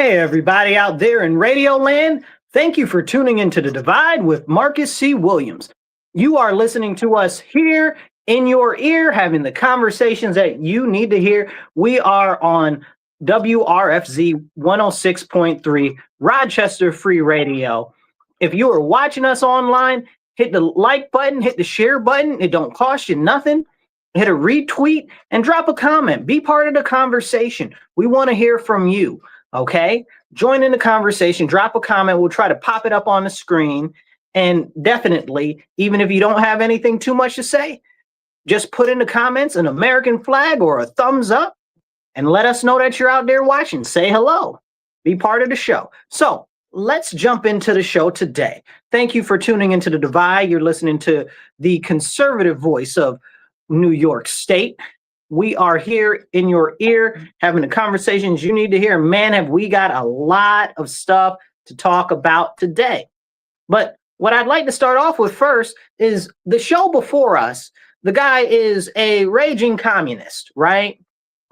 Hey, everybody out there in Radio Land. Thank you for tuning into The Divide with Marcus C. Williams. You are listening to us here in your ear, having the conversations that you need to hear. We are on WRFZ 106.3 Rochester Free Radio. If you are watching us online, hit the like button, hit the share button. It don't cost you nothing. Hit a retweet and drop a comment. Be part of the conversation. We want to hear from you. Okay, join in the conversation, drop a comment. We'll try to pop it up on the screen. And definitely, even if you don't have anything too much to say, just put in the comments an American flag or a thumbs up and let us know that you're out there watching. Say hello. Be part of the show. So let's jump into the show today. Thank you for tuning into The Divide. You're listening to the conservative voice of New York State. We are here in your ear having the conversations you need to hear. Man, have we got a lot of stuff to talk about today. But what I'd like to start off with first is the show before us. The guy is a raging communist, right?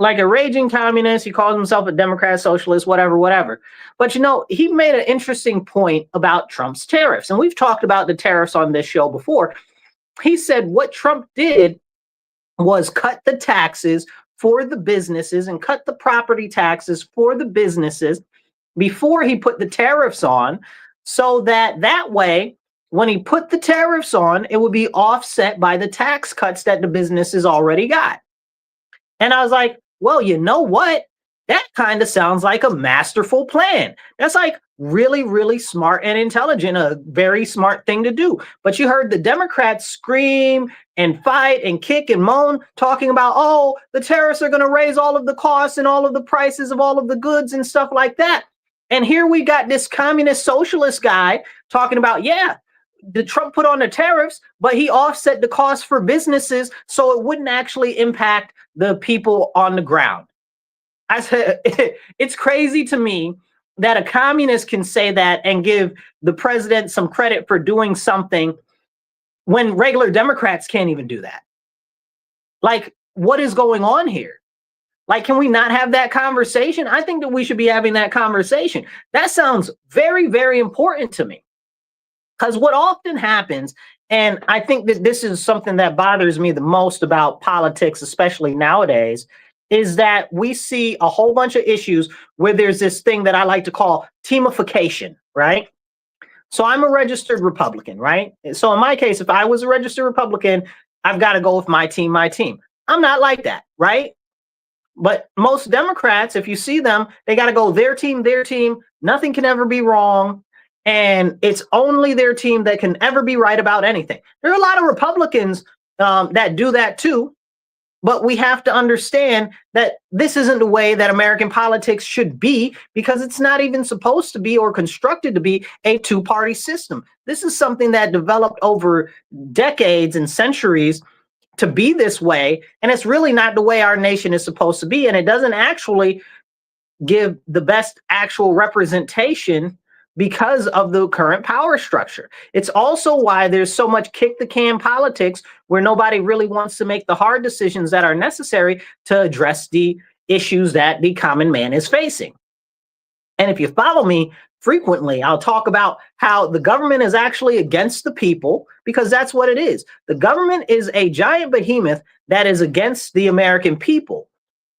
Like a raging communist. He calls himself a Democrat, socialist, whatever. But, you know, he made an interesting point about Trump's tariffs. And we've talked about the tariffs on this show before. He said what Trump did was cut the taxes for the businesses and cut the property taxes for the businesses before he put the tariffs on, so that way, when he put the tariffs on, it would be offset by the tax cuts that the businesses already got. And I was like, well, you know what? That kind of sounds like a masterful plan. That's like really, really smart and intelligent, a very smart thing to do. But you heard the Democrats scream and fight and kick and moan, talking about, oh, the tariffs are going to raise all of the costs and all of the prices of all of the goods and stuff like that. And here we got this communist socialist guy talking about, yeah, the Trump put on the tariffs, but he offset the cost for businesses so it wouldn't actually impact the people on the ground. I said, it's crazy to me that a communist can say that and give the president some credit for doing something when regular Democrats can't even do that. Like, what is going on here? Like, can we not have that conversation? I think that we should be having that conversation. That sounds very, very important to me. Because what often happens, and I think that this is something that bothers me the most about politics, especially nowadays, is that we see a whole bunch of issues where there's this thing that I like to call teamification, right? So I'm a registered Republican, right? So in my case, if I was a registered Republican, I've got to go with my team. I'm not like that, right? But most Democrats, if you see them, they got to go their team. Nothing can ever be wrong. And it's only their team that can ever be right about anything. There are a lot of Republicans that do that too. But we have to understand that this isn't the way that American politics should be, because it's not even supposed to be or constructed to be a two-party system. This is something that developed over decades and centuries to be this way. And it's really not the way our nation is supposed to be. And it doesn't actually give the best actual representation because of the current power structure. It's also why there's so much kick the can politics where nobody really wants to make the hard decisions that are necessary to address the issues that the common man is facing. And if you follow me frequently, I'll talk about how the government is actually against the people, because that's what it is. The government is a giant behemoth that is against the American people.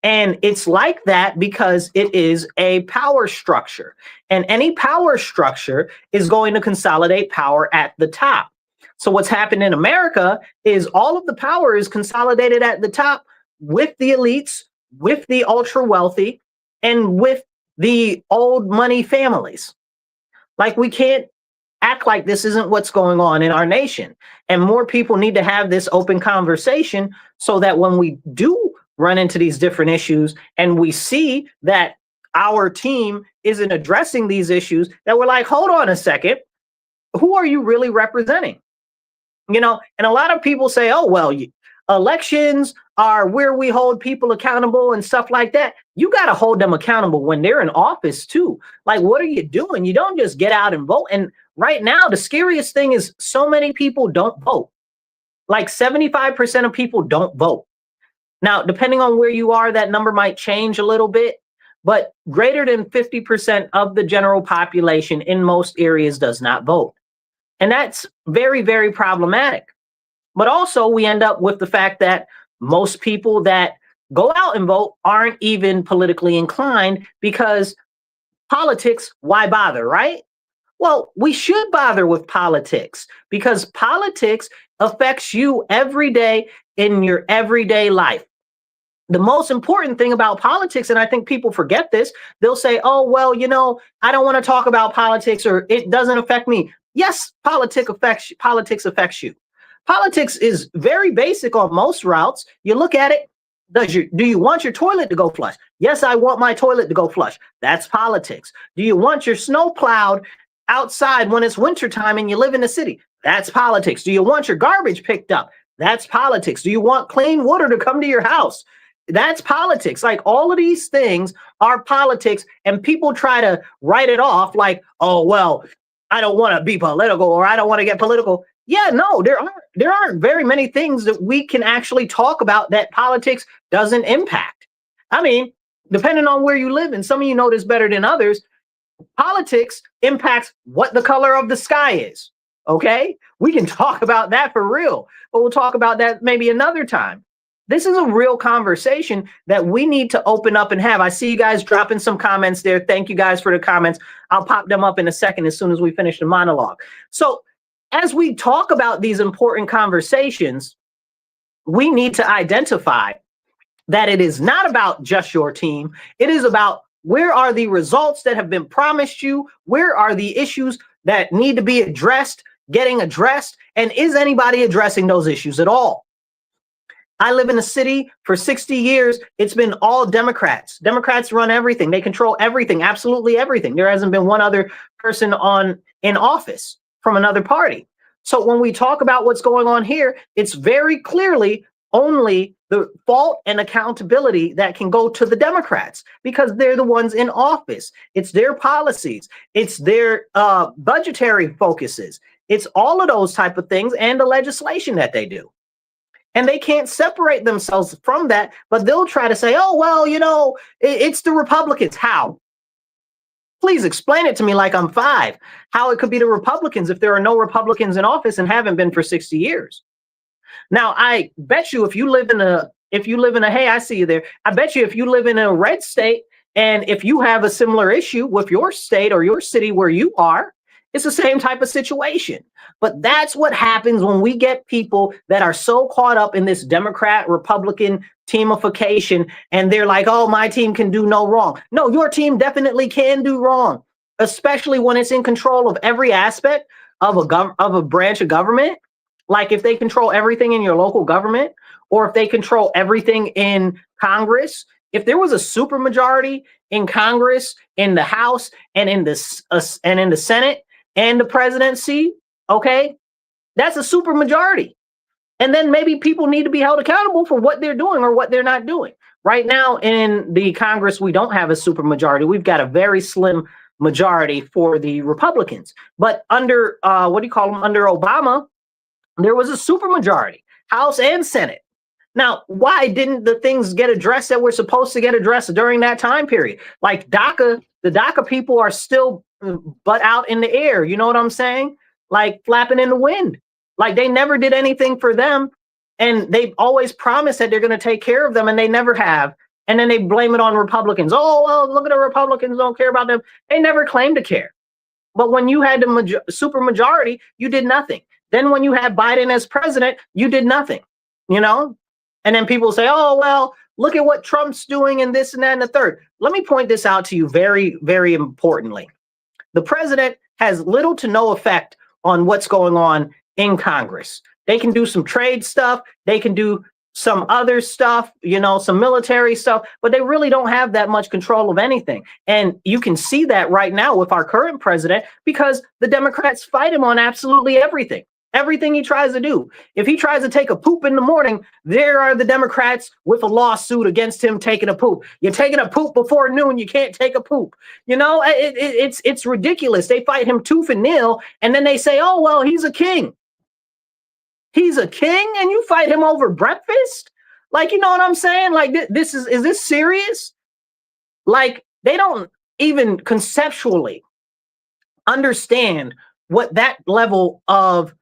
And it's like that because it is a power structure. And any power structure is going to consolidate power at the top. So what's happened in America is all of the power is consolidated at the top with the elites, with the ultra wealthy, and with the old money families. Like, we can't act like this isn't what's going on in our nation. And more people need to have this open conversation so that when we do run into these different issues and we see that our team isn't addressing these issues, that we're like, hold on a second, who are you really representing? You know, and a lot of people say, oh, well, elections are where we hold people accountable and stuff like that. You got to hold them accountable when they're in office too. Like, what are you doing? You don't just get out and vote. And right now, the scariest thing is so many people don't vote. Like 75% of people don't vote. Now, depending on where you are, that number might change a little bit. but greater than 50% of the general population in most areas does not vote. And that's very, very problematic. But also, we end up with the fact that most people that go out and vote aren't even politically inclined because politics, why bother, right? Well, we should bother with politics because politics affects you every day in your everyday life. The most important thing about politics, and I think people forget this, they'll say, oh, well, I don't want to talk about politics or it doesn't affect me. Yes, politics affects you. Politics is very basic on most routes. You look at it, do you want your toilet to go flush? Yes, I want my toilet to go flush. That's politics. Do you want your snow plowed outside when it's wintertime and you live in the city? That's politics. Do you want your garbage picked up? That's politics. Do you want clean water to come to your house? That's politics. Like, all of these things are politics, and people try to write it off like, oh, well, I don't want to be political or I don't want to get political. Yeah, no, there aren't very many things that we can actually talk about that politics doesn't impact. I mean, depending on where you live, and some of you know this better than others, politics impacts what the color of the sky is. Okay, we can talk about that for real, but we'll talk about that maybe another time. This is a real conversation that we need to open up and have. I see you guys dropping some comments there. Thank you guys for the comments. I'll pop them up in a second as soon as we finish the monologue. So as we talk about these important conversations, we need to identify that it is not about just your team. It is about, where are the results that have been promised you? Where are the issues that need to be addressed, getting addressed? And is anybody addressing those issues at all? I live in a city for 60 years. It's been all Democrats. Democrats run everything. They control everything, absolutely everything. There hasn't been one other person in office from another party. So when we talk about what's going on here, it's very clearly only the fault and accountability that can go to the Democrats because they're the ones in office. It's their policies. It's their budgetary focuses. It's all of those type of things and the legislation that they do. And they can't separate themselves from that, but they'll try to say, oh, well, it's the Republicans. How? Please explain it to me like I'm 5, how it could be the Republicans if there are no Republicans in office and haven't been for 60 years. Now, I bet you if you live in a, hey, I see you there. I bet you if you live in a red state and if you have a similar issue with your state or your city where you are, it's the same type of situation. But that's what happens when we get people that are so caught up in this Democrat-Republican teamification, and they're like, oh, my team can do no wrong. No, your team definitely can do wrong, especially when it's in control of every aspect of a branch of government. Like if they control everything in your local government, or if they control everything in Congress. If there was a supermajority in Congress, in the House, and in the Senate and the presidency, okay, that's a supermajority. And then maybe people need to be held accountable for what they're doing or what they're not doing. Right now in the Congress, we don't have a supermajority. We've got a very slim majority for the Republicans. But under, under Obama, there was a supermajority, House and Senate. Now, why didn't the things get addressed that were supposed to get addressed during that time period? Like DACA, the DACA people are still butt out in the air. You know what I'm saying? Like flapping in the wind. Like they never did anything for them. And they've always promised that they're going to take care of them, and they never have. And then they blame it on Republicans. Oh, well, look at the Republicans, don't care about them. They never claimed to care. But when you had the supermajority, you did nothing. Then when you had Biden as president, you did nothing, And then people say, oh, well, look at what Trump's doing and this and that and the third. Let me point this out to you very, very importantly. The president has little to no effect on what's going on in Congress. They can do some trade stuff. They can do some other stuff, some military stuff, but they really don't have that much control of anything. And you can see that right now with our current president because the Democrats fight him on absolutely everything. Everything he tries to do. If he tries to take a poop in the morning, there are the Democrats with a lawsuit against him taking a poop. You're taking a poop before noon, you can't take a poop. It's ridiculous. They fight him tooth and nail, and then they say, oh, well, he's a king. He's a king, and you fight him over breakfast? Like, you know what I'm saying? Like, is this serious? Like, They don't even conceptually understand what that level of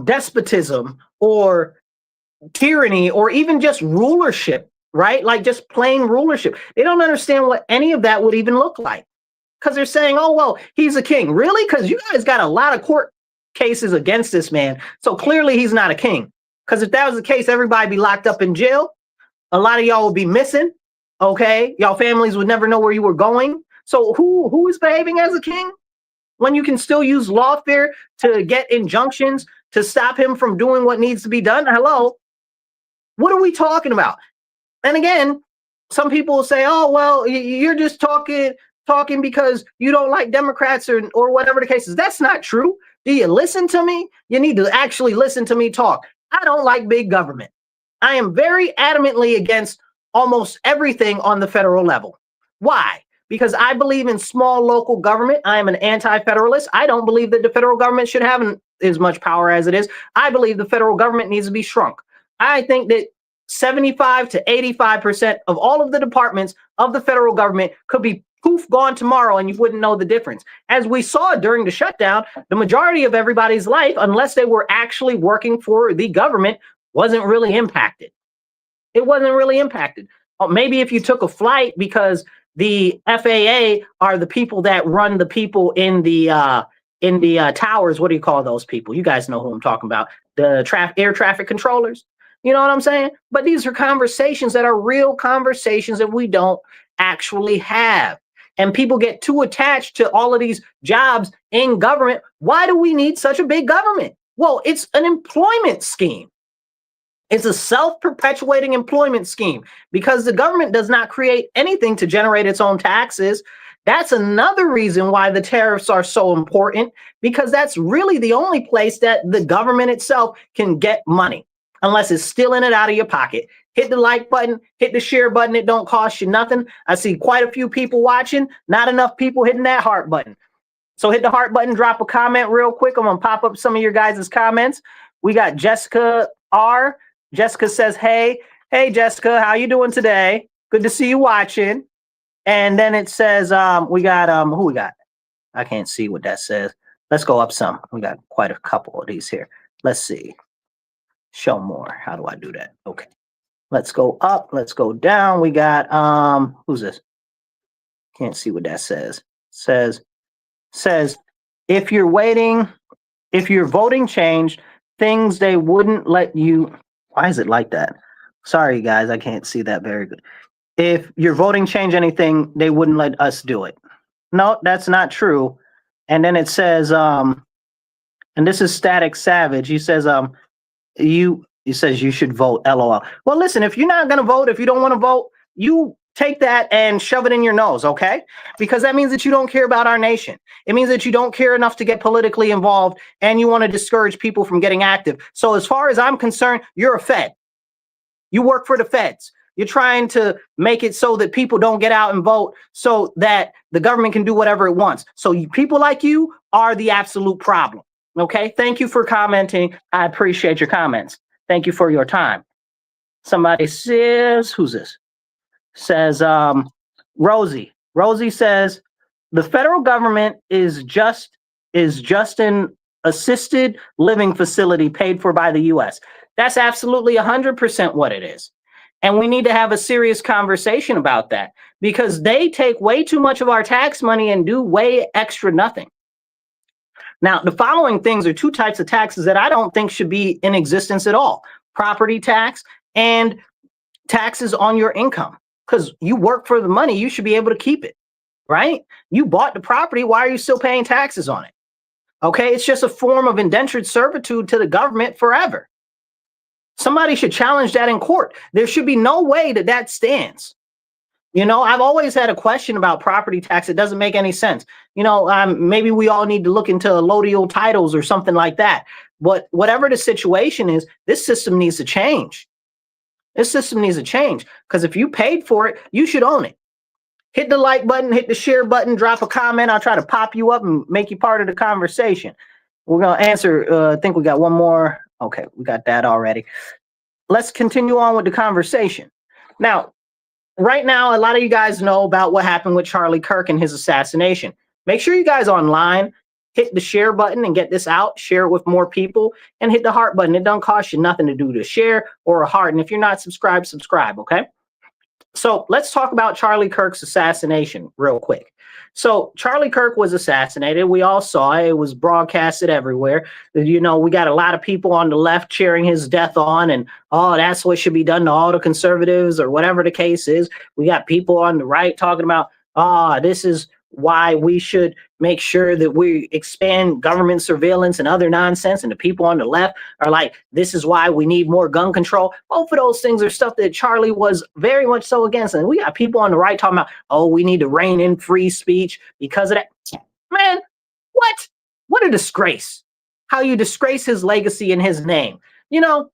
despotism or tyranny or even just rulership, right? Like just plain rulership. They don't understand what any of that would even look like because they're saying, oh, well, he's a king. Really? Because you guys got a lot of court cases against this man. So clearly he's not a king. Because if that was the case, everybody be locked up in jail. A lot of y'all would be missing. Okay. Y'all families would never know where you were going. So who is behaving as a king when you can still use lawfare to get injunctions to stop him from doing what needs to be done? Hello. What are we talking about? And again, some people will say, oh, well, you're just talking because you don't like Democrats or whatever the case is. That's not true. Do you listen to me? You need to actually listen to me talk. I don't like big government. I am very adamantly against almost everything on the federal level. Why? Because I believe in small local government. I am an anti-federalist. I don't believe that the federal government should have as much power as it is. I believe the federal government needs to be shrunk. I think that 75 to 85% of all of the departments of the federal government could be poof gone tomorrow and you wouldn't know the difference. As we saw during the shutdown, the majority of everybody's life, unless they were actually working for the government, wasn't really impacted. It wasn't really impacted. Maybe if you took a flight because the FAA are the people that run the people in the towers. What do you call those people? You guys know who I'm talking about. The air traffic controllers. You know what I'm saying? But these are conversations that are real conversations that we don't actually have. And people get too attached to all of these jobs in government. Why do we need such a big government? Well, it's an employment scheme. It's a self-perpetuating employment scheme because the government does not create anything to generate its own taxes. That's another reason why the tariffs are so important, because that's really the only place that the government itself can get money, unless it's stealing it out of your pocket. Hit the like button, hit the share button. It don't cost you nothing. I see quite a few people watching, not enough people hitting that heart button. So hit the heart button, drop a comment real quick. I'm going to pop up some of your guys' comments. We got Jessica R. Jessica says, hey, Jessica, how you doing today? Good to see you watching. And then it says, we got, who we got? I can't see what that says. Let's go up some. We got quite a couple of these here. Let's see. Show more. How do I do that? Okay. Let's go up. Let's go down. We got, who's this? Can't see what that says. Says, if you're voting changed, things they wouldn't let you. Why is it like that? Sorry, guys, I can't see that very good. If your voting changed anything, they wouldn't let us do it. No, that's not true. And then it says, and this is Static Savage. He says, he says you should vote, LOL. Well, listen, if you're not going to vote, if you don't want to vote, you take that and shove it in your nose, okay? Because that means that you don't care about our nation. It means that you don't care enough to get politically involved and you want to discourage people from getting active. So as far as I'm concerned, you're a Fed. You work for the Feds. You're trying to make it so that people don't get out and vote so that the government can do whatever it wants. So people like you are the absolute problem, okay? Thank you for commenting. I appreciate your comments. Thank you for your time. Somebody says, who's this? Says Rosie. Rosie says the federal government is just an assisted living facility paid for by the U.S. That's absolutely 100% what it is. And we need to have a serious conversation about that because they take way too much of our tax money and do way extra nothing. Now, the following things are two types of taxes that I don't think should be in existence at all. Property tax and taxes on your income. Because you work for the money, you should be able to keep it, right? You bought the property, why are you still paying taxes on it? Okay, it's just a form of indentured servitude to the government forever. Somebody should challenge that in court. There should be no way that that stands. You know, I've always had a question about property tax. It doesn't make any sense. You know, maybe we all need to look into allodial titles or something like that. But whatever the situation is, this system needs to change. This system needs to change because if you paid for it, you should own it. Hit the like button, hit the share button, drop a comment. I'll try to pop you up and make you part of the conversation. We're going to answer. I think we got one more. Okay, we got that already. Let's continue on with the conversation. Now, right now, a lot of you guys know about what happened with Charlie Kirk and his assassination. Make sure you guys online hit the share button and get this out, share it with more people, and hit the heart button. It don't cost you nothing to do to share or a heart. And if you're not subscribed, subscribe, okay? So let's talk about Charlie Kirk's assassination real quick. So Charlie Kirk was assassinated. We all saw it. It was broadcasted everywhere. You know, we got a lot of people on the left cheering his death on, and oh, that's what should be done to all the conservatives or whatever the case is. We got people on the right talking about, this is why we should make sure that we expand government surveillance and other nonsense. And the people on the left are like, this is why we need more gun control. Both of those things are stuff that Charlie was very much so against. And we got people on the right talking about, oh, we need to rein in free speech because of that. Man, what? What a disgrace. How you disgrace his legacy and his name. You know,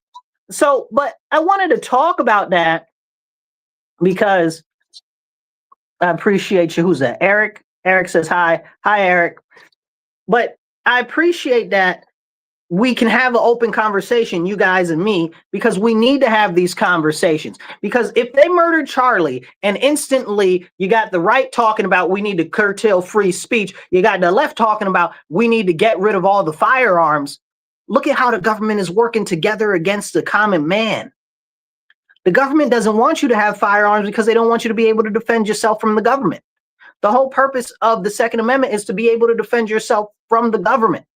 so, but I wanted to talk about that because I appreciate you. Who's that? Eric? Eric says hi. Hi, Eric. But I appreciate that we can have an open conversation, you guys and me, because we need to have these conversations. Because if they murdered Charlie and instantly you got the right talking about we need to curtail free speech, you got the left talking about we need to get rid of all the firearms, look at how the government is working together against the common man. The government doesn't want you to have firearms because they don't want you to be able to defend yourself from the government. The whole purpose of the Second Amendment is to be able to defend yourself from the government.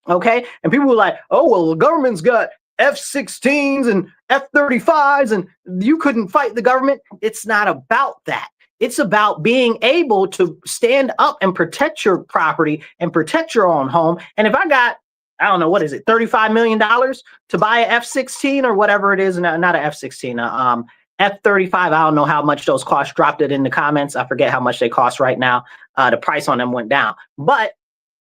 Okay. And people were like, oh, well, the government's got F-16s and F-35s and you couldn't fight the government. It's not about that. It's about being able to stand up and protect your property and protect your own home. And if I got, I don't know, what is it, $35 million to buy an F-16 or whatever it is, not an F-16, F-35, I don't know how much those cost. Dropped it in the comments. I forget how much they cost right now. The price on them went down. But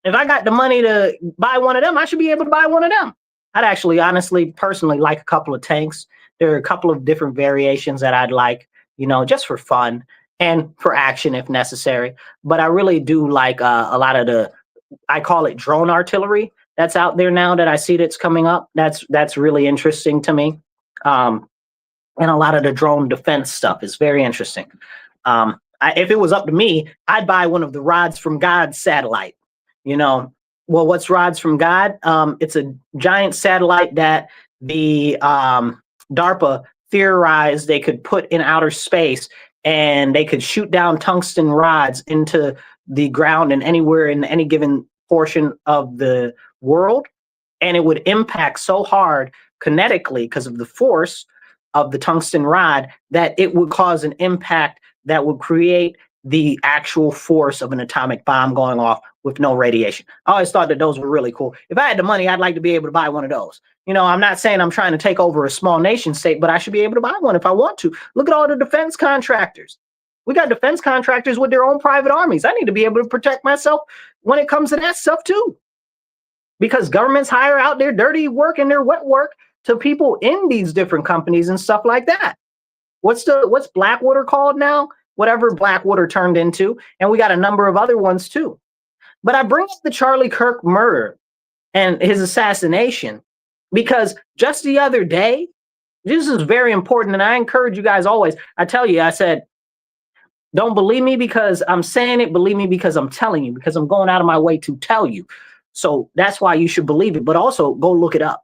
if I got the money to buy one of them, I should be able to buy one of them. I'd actually, honestly, personally like a couple of tanks. There are a couple of different variations that I'd like, you know, just for fun and for action if necessary. But I really do like a lot of the, I call it drone artillery that's out there now that I see that's coming up. That's really interesting to me. And a lot of the drone defense stuff is very interesting. If it was up to me, I'd buy one of the Rods from God satellite. You know, well, what's Rods from God? It's a giant satellite that the DARPA theorized they could put in outer space, and they could shoot down tungsten rods into the ground and anywhere in any given portion of the world. And it would impact so hard kinetically because of the force of the tungsten rod that it would cause an impact that would create the actual force of an atomic bomb going off with no radiation. I always thought that those were really cool. If I had the money, I'd like to be able to buy one of those. You know, I'm not saying I'm trying to take over a small nation state, but I should be able to buy one if I want to. Look at all the defense contractors. We got defense contractors with their own private armies. I need to be able to protect myself when it comes to that stuff too. Because governments hire out their dirty work and their wet work to people in these different companies and stuff like that. What's Blackwater called now? Whatever Blackwater turned into. And we got a number of other ones too. But I bring up the Charlie Kirk murder and his assassination because just the other day, this is very important. And I encourage you guys always, I tell you, I said, don't believe me because I'm saying it. Believe me because I'm telling you, because I'm going out of my way to tell you. So that's why you should believe it. But also go look it up.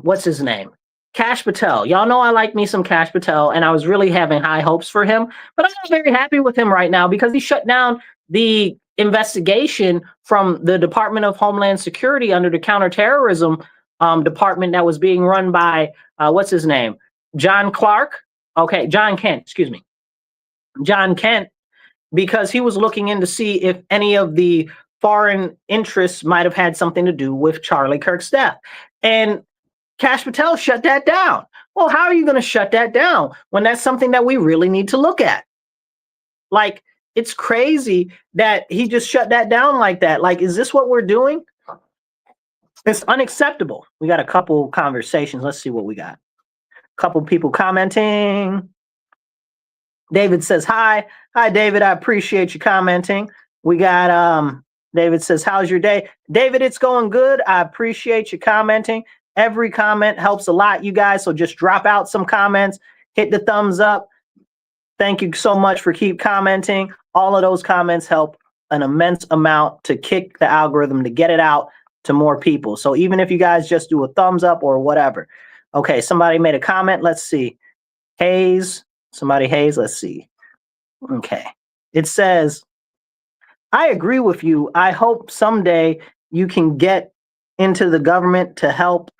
What's his name? Kash Patel. Y'all know I like me some Kash Patel, and I was really having high hopes for him, but I'm not very happy with him right now because he shut down the investigation from the Department of Homeland Security under the counterterrorism department that was being run by, what's his name? John Clark. Okay, John Kent, excuse me. John Kent, because he was looking in to see if any of the foreign interests might have had something to do with Charlie Kirk's death. And Kash Patel shut that down. Well, how are you going to shut that down when that's something that we really need to look at? Like, it's crazy that he just shut that down like that. Like, is this what we're doing? It's unacceptable. We got a couple conversations. Let's see what we got. A couple people commenting. David says, hi. Hi, David. I appreciate you commenting. We got, David says, how's your day? David, it's going good. I appreciate you commenting. Every comment helps a lot, you guys. So just drop out some comments, hit the thumbs up, Thank you so much for keep commenting. All of those comments help an immense amount to kick the algorithm to get it out to more people. So even if you guys just do a thumbs up or whatever. Okay, somebody made a comment. Let's see. Hayes, let's see. Okay. It says, I agree with you. I hope someday you can get into the government to help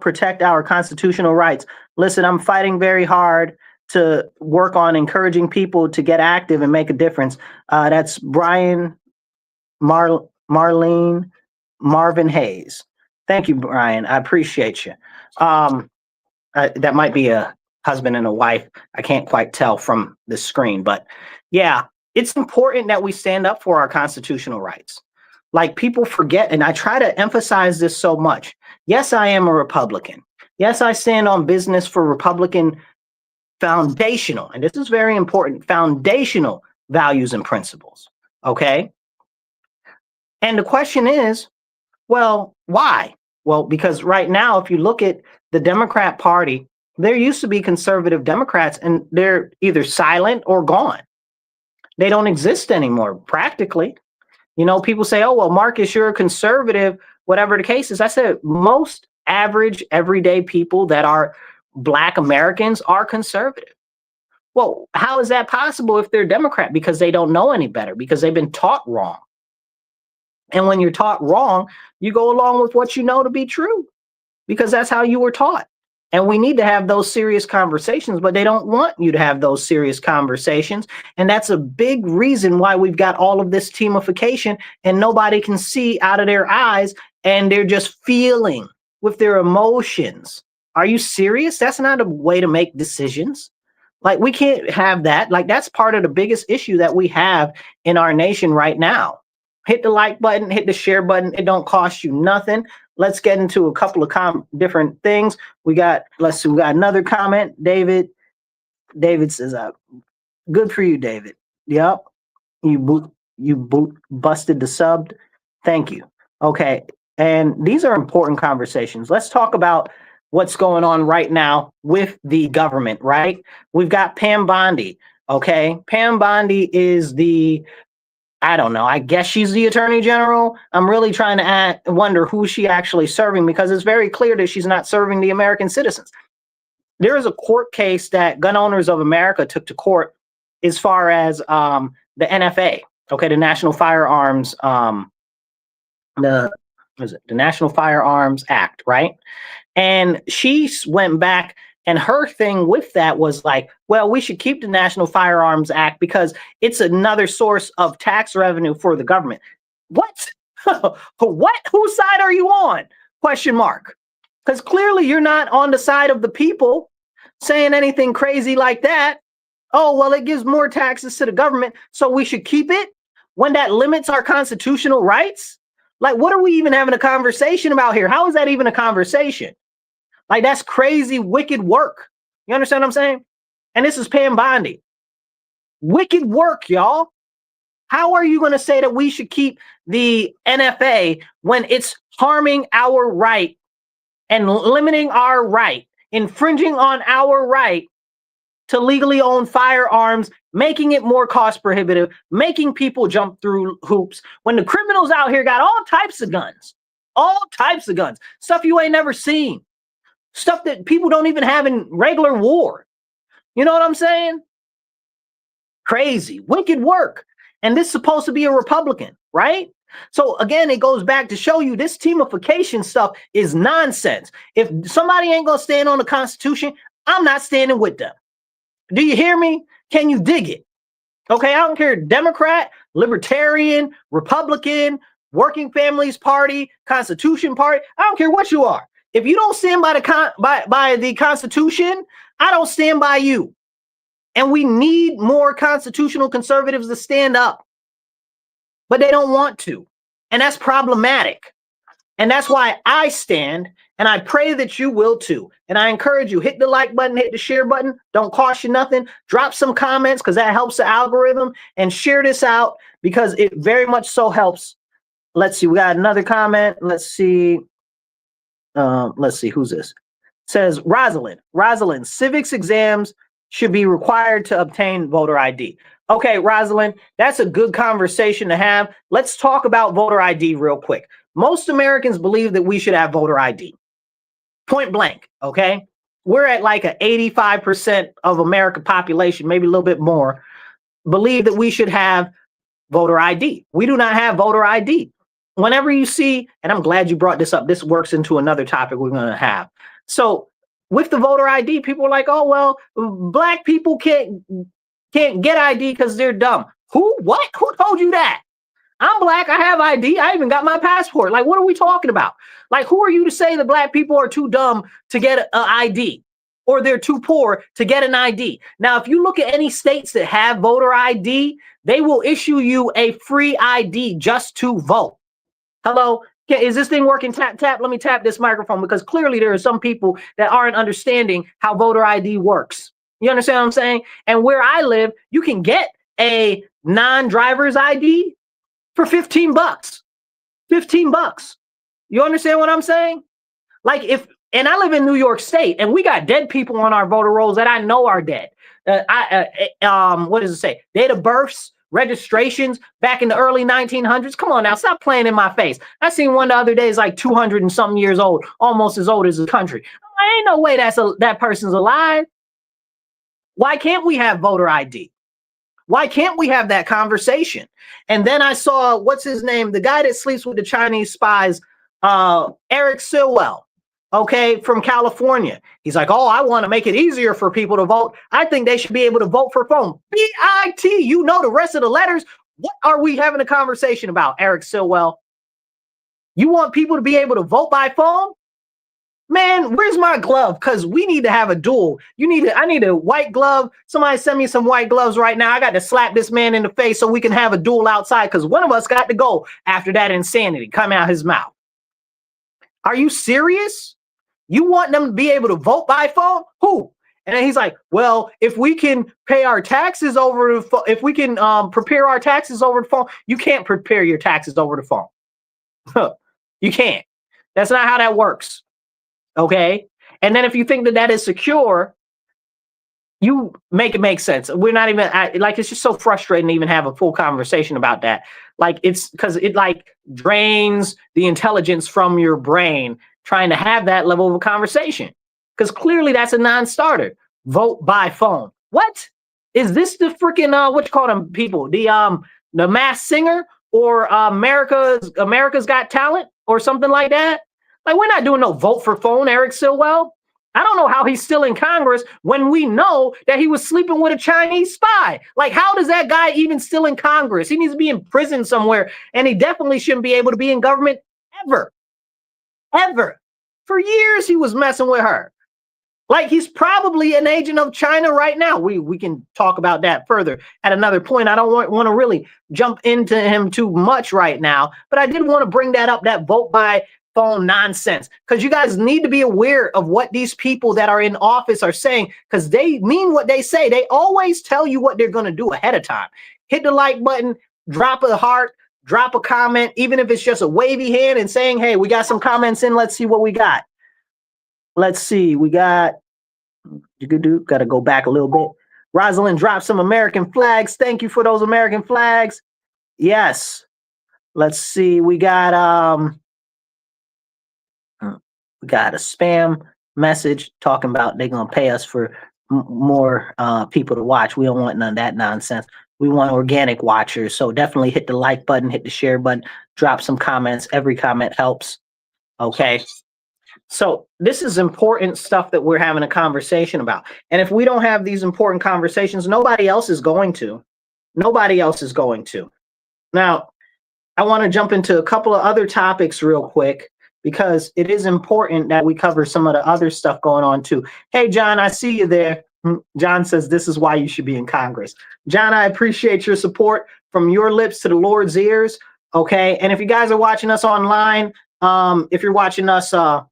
protect our constitutional rights. Listen, I'm fighting very hard to work on encouraging people to get active and make a difference. That's Brian Marlene Marvin Hayes. Thank you, Brian. I appreciate you. That might be a husband and a wife. I can't quite tell from the screen, but yeah, it's important that we stand up for our constitutional rights. Like, people forget, and I try to emphasize this so much. Yes, I am a Republican. Yes, I stand on business for Republican foundational, and this is very important, foundational values and principles. Okay. And the question is, well, why? Well, because right now, if you look at the Democrat Party, there used to be conservative Democrats, and they're either silent or gone. They don't exist anymore, practically. You know, people say, oh, well, Marcus, you're a conservative, whatever the case is. I said, most average, everyday people that are Black Americans are conservative. Well, how is that possible if they're Democrat? Because they don't know any better, because they've been taught wrong. And when you're taught wrong, you go along with what you know to be true, because that's how you were taught. And we need to have those serious conversations, but they don't want you to have those serious conversations. And that's a big reason why we've got all of this teamification, and nobody can see out of their eyes, and they're just feeling with their emotions. Are you serious? That's not a way to make decisions. Like, we can't have that. Like, that's part of the biggest issue that we have in our nation right now. Hit the like button, hit the share button. It don't cost you nothing. Let's get into a couple of different things. Let's see, we got another comment. David says, good for you, David. Yep. You busted the sub. Thank you. Okay. And these are important conversations. Let's talk about what's going on right now with the government, right? We've got Pam Bondi. Okay. Pam Bondi is I don't know. I guess she's the attorney general. I'm really trying to wonder who she actually serving, because it's very clear that she's not serving the American citizens. There is a court case that Gun Owners of America took to court as far as the NFA, okay, the National Firearms, the National Firearms Act, right? And she went back, and her thing with that was like, well, we should keep the National Firearms Act because it's another source of tax revenue for the government. What? What? Whose side are you on? Question mark. Because clearly you're not on the side of the people saying anything crazy like that. Oh, well, it gives more taxes to the government, so we should keep it when that limits our constitutional rights? Like, what are we even having a conversation about here? How is that even a conversation? Like, that's crazy, wicked work. You understand what I'm saying? And this is Pam Bondi. Wicked work, y'all. How are you going to say that we should keep the NFA when it's harming our right and limiting our right, infringing on our right to legally own firearms, making it more cost prohibitive, making people jump through hoops, when the criminals out here got all types of guns, stuff you ain't never seen. Stuff that people don't even have in regular war. You know what I'm saying? Crazy, wicked work. And this is supposed to be a Republican, right? So again, it goes back to show you this teamification stuff is nonsense. If somebody ain't going to stand on the Constitution, I'm not standing with them. Do you hear me? Can you dig it? Okay, I don't care, Democrat, Libertarian, Republican, Working Families Party, Constitution Party. I don't care what you are. If you don't stand by the Constitution, I don't stand by you. And we need more constitutional conservatives to stand up. But they don't want to. And that's problematic. And that's why I stand, and I pray that you will too. And I encourage you, hit the like button, hit the share button. Don't cost you nothing. Drop some comments, because that helps the algorithm. And share this out, because it very much so helps. Let's see, we got another comment. Let's see, who's this? It says Rosalind, civics exams should be required to obtain voter ID. Okay, Rosalind, that's a good conversation to have. Let's talk about voter ID real quick. Most Americans believe that we should have voter ID. Point blank, okay? We're at like an 85% of American population, maybe a little bit more, believe that we should have voter ID. We do not have voter ID. Whenever you see, and I'm glad you brought this up, this works into another topic we're going to have. So with the voter ID, people are like, oh, well, black people can't get ID because they're dumb. Who? What? Who told you that? I'm black. I have ID. I even got my passport. Like, what are we talking about? Like, who are you to say that black people are too dumb to get an ID or they're too poor to get an ID? Now, if you look at any states that have voter ID, they will issue you a free ID just to vote. Hello? Is this thing working? Tap, tap. Let me tap this microphone because clearly there are some people that aren't understanding how voter ID works. You understand what I'm saying? And where I live, you can get a non-driver's ID for 15 bucks. 15 bucks. You understand what I'm saying? Like and I live in New York State and we got dead people on our voter rolls that I know are dead. What does it say? Date of births, registrations back in the early 1900s. Come on now, stop playing in my face. I seen one the other day is like 200 and something years old, almost as old as the country. Ain't no way that person's alive. Why can't we have voter ID? Why can't we have that conversation? And then I saw, what's his name? The guy that sleeps with the Chinese spies, Eric Stilwell, okay, from California. He's like, oh, I want to make it easier for people to vote. I think they should be able to vote for phone. B-I-T, you know the rest of the letters. What are we having a conversation about, Eric Stilwell? You want people to be able to vote by phone? Man, where's my glove? Because we need to have a duel. I need a white glove. Somebody send me some white gloves right now. I got to slap this man in the face so we can have a duel outside because one of us got to go after that insanity come out his mouth. Are you serious? You want them to be able to vote by phone? Who? And then he's like, well, if we can pay our taxes over the phone, if we can prepare our taxes over the phone, you can't prepare your taxes over the phone. You can't. That's not how that works. Okay. And then if you think that is secure, you make it make sense. We're not even it's just so frustrating to even have a full conversation about that. Like it's because it like drains the intelligence from your brain trying to have that level of a conversation. Because clearly that's a non-starter. Vote by phone. What? Is this the freaking what you call them people? The Masked Singer or America's Got Talent or something like that? Like, we're not doing no vote for phone, Eric Stilwell. I don't know how he's still in Congress when we know that he was sleeping with a Chinese spy. Like, how does that guy even still in Congress? He needs to be in prison somewhere, and he definitely shouldn't be able to be in government ever. Ever. For years, he was messing with her. Like, he's probably an agent of China right now. We can talk about that further at another point. I don't want to really jump into him too much right now, but I did want to bring that up, that vote by phone nonsense, because you guys need to be aware of what these people that are in office are saying, because they mean what they say. They always tell you what they're going to do ahead of time. Hit the like button, drop a heart, drop a comment, even if it's just a wavy hand and saying, hey, we got some comments in. Let's see what we got. Let's see. We got to go back a little bit. Rosalind dropped some American flags. Thank you for those American flags. Yes. Let's see. We got a spam message talking about they're going to pay us for more people to watch. We don't want none of that nonsense. We want organic watchers. So definitely hit the like button, hit the share button, drop some comments. Every comment helps. Okay. So this is important stuff that we're having a conversation about. And if we don't have these important conversations, nobody else is going to. Nobody else is going to. Now, I want to jump into a couple of other topics real quick, because it is important that we cover some of the other stuff going on too. Hey, John, I see you there. John says, this is why you should be in Congress. John, I appreciate your support from your lips to the Lord's ears. Okay. And if you guys are watching us online, if you're watching us online,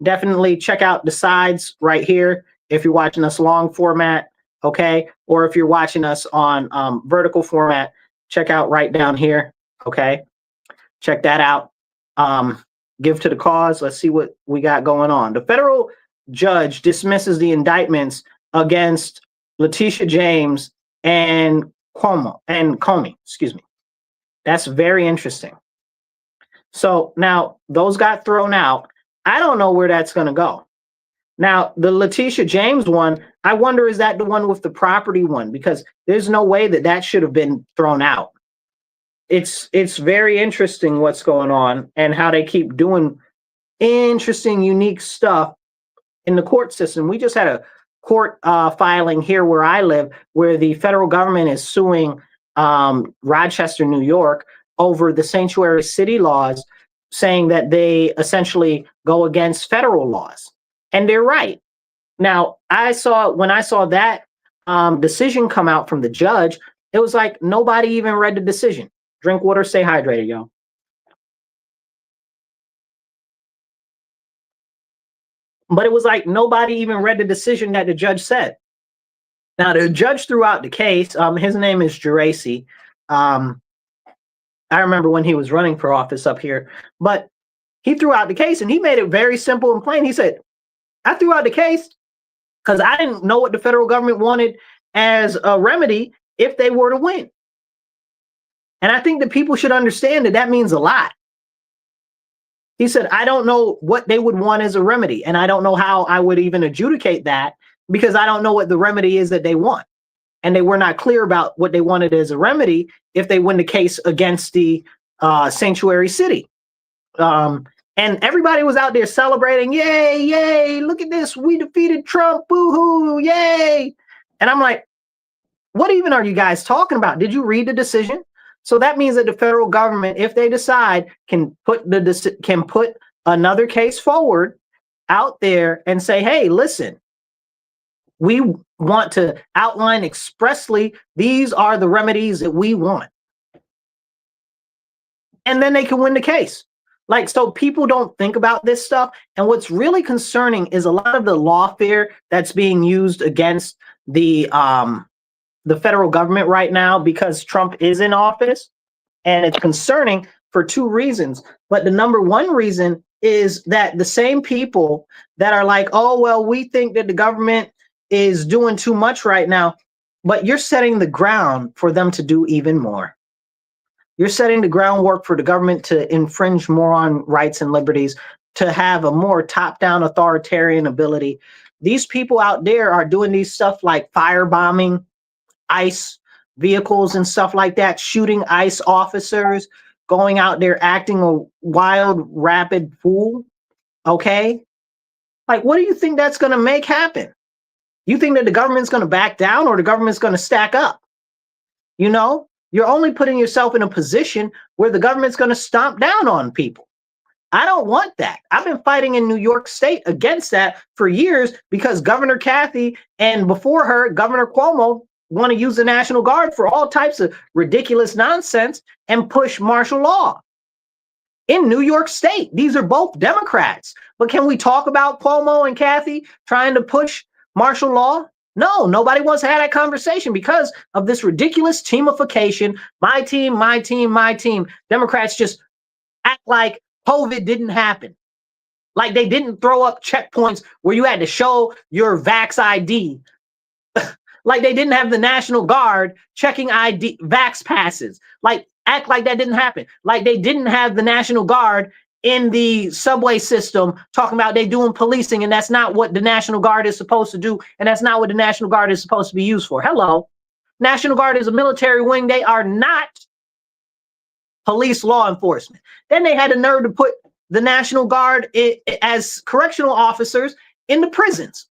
definitely check out the sides right here. If you're watching us long format, okay. Or if you're watching us on vertical format, check out right down here. Okay. Check that out. Give to the cause. Let's see what we got going on. The federal judge dismisses the indictments against Letitia James and Comey, excuse me. That's very interesting. So now those got thrown out. I don't know where that's going to go. Now, the Letitia James one, I wonder, is that the one with the property one? Because there's no way that that should have been thrown out. It's very interesting what's going on and how they keep doing interesting, unique stuff in the court system. We just had a court filing here where I live, where the federal government is suing Rochester, New York, over the sanctuary city laws, saying that they essentially go against federal laws. And they're right. Now, when I saw that decision come out from the judge, it was like nobody even read the decision. Drink water, stay hydrated, y'all. But it was like nobody even read the decision that the judge said. Now, the judge threw out the case. His name is Geraci. I remember when he was running for office up here. But he threw out the case, and he made it very simple and plain. He said, I threw out the case because I didn't know what the federal government wanted as a remedy if they were to win. And I think that people should understand that that means a lot. He said, I don't know what they would want as a remedy, and I don't know how I would even adjudicate that because I don't know what the remedy is that they want. And they were not clear about what they wanted as a remedy if they win the case against the sanctuary city. And everybody was out there celebrating, yay, yay, look at this, we defeated Trump, boo-hoo, yay. And I'm like, what even are you guys talking about? Did you read the decision? So that means that the federal government, if they decide, can put another case forward out there and say, hey, listen, we want to outline expressly, these are the remedies that we want. And then they can win the case. Like, so people don't think about this stuff. And what's really concerning is a lot of the lawfare that's being used against the federal government right now because Trump is in office. And it's concerning for two reasons. But the number one reason is that the same people that are like, oh, well, we think that the government is doing too much right now, but you're setting the ground for them to do even more. You're setting the groundwork for the government to infringe more on rights and liberties, to have a more top-down authoritarian ability. These people out there are doing these stuff like firebombing ICE vehicles and stuff like that, shooting ICE officers, going out there acting a wild, rapid fool. Okay? Like, what do you think that's going to make happen? You think that the government's going to back down or the government's going to stack up? You know, you're only putting yourself in a position where the government's going to stomp down on people. I don't want that. I've been fighting in New York State against that for years because Governor Kathy and before her, Governor Cuomo want to use the National Guard for all types of ridiculous nonsense and push martial law in New York State. These are both Democrats. But can we talk about Cuomo and Kathy trying to push martial law? No, nobody wants to have that conversation because of this ridiculous teamification. My team, my team, my team. Democrats just act like COVID didn't happen. Like they didn't throw up checkpoints where you had to show your vax ID. Like they didn't have the National Guard checking ID vax passes. Like act like that didn't happen. Like they didn't have the National Guard in the subway system talking about they doing policing and that's not what the National Guard is supposed to do and that's not what the National Guard is supposed to be used for. Hello. National Guard is a military wing. They are not police law enforcement. Then they had the nerve to put the National Guard as correctional officers in the prisons.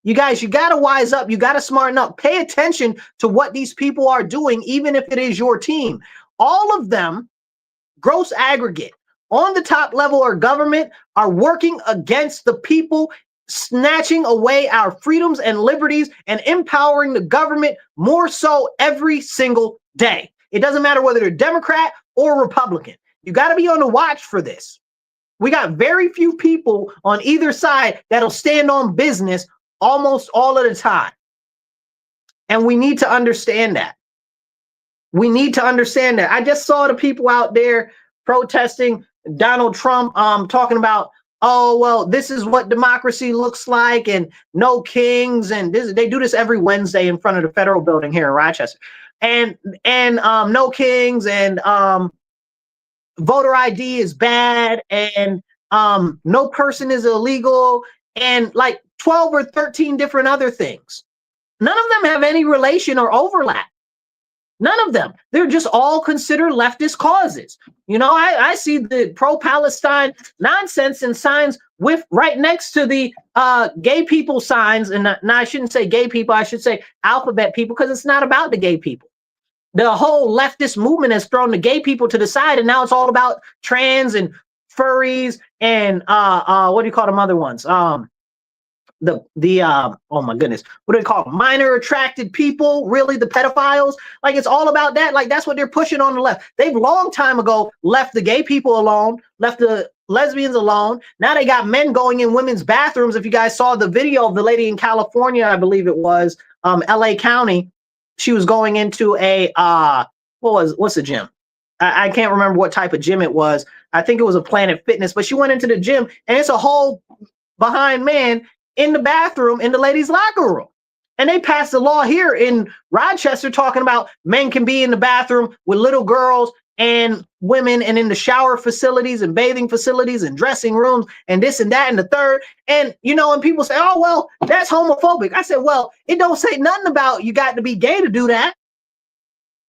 You guys, you got to wise up. You got to smarten up. Pay attention to what these people are doing, even if it is your team. All of them, gross aggregate, on the top level or government, are working against the people, snatching away our freedoms and liberties and empowering the government more so every single day. It doesn't matter whether they're Democrat or Republican. You got to be on the watch for this. We got very few people on either side that'll stand on business almost all of the time. And we need to understand that. We need to understand that. I just saw the people out there protesting Donald Trump talking about oh, well, this is what democracy looks like, and no kings, and this, they do this every Wednesday in front of the federal building here in Rochester, and no kings, and voter ID is bad, and no person is illegal, and like 12 or 13 different other things. None of them have any relation or overlap. None of them. They're just all considered leftist causes. You know, I see the pro-Palestine nonsense and signs with right next to the gay people signs. And now I shouldn't say gay people, I should say alphabet people, because it's not about the gay people. The whole leftist movement has thrown the gay people to the side, and now it's all about trans and furries and what do you call them other ones? Oh my goodness, what do they call them? Minor attracted people, really, the pedophiles. Like, it's all about that. Like, that's what they're pushing on the left. They've long time ago left the gay people alone, left the lesbians alone. Now they got men going in women's bathrooms. If you guys saw the video of the lady in California, I believe it was LA County, she was going into a what's the gym? I can't remember what type of gym it was. I think it was a Planet Fitness, but she went into the gym and it's a whole behind man in the bathroom in the ladies' locker room. And they passed a law here in Rochester talking about men can be in the bathroom with little girls and women, and in the shower facilities and bathing facilities and dressing rooms and this and that and the third. And, you know, and people say, oh, well, that's homophobic. I said, well, it don't say nothing about you got to be gay to do that.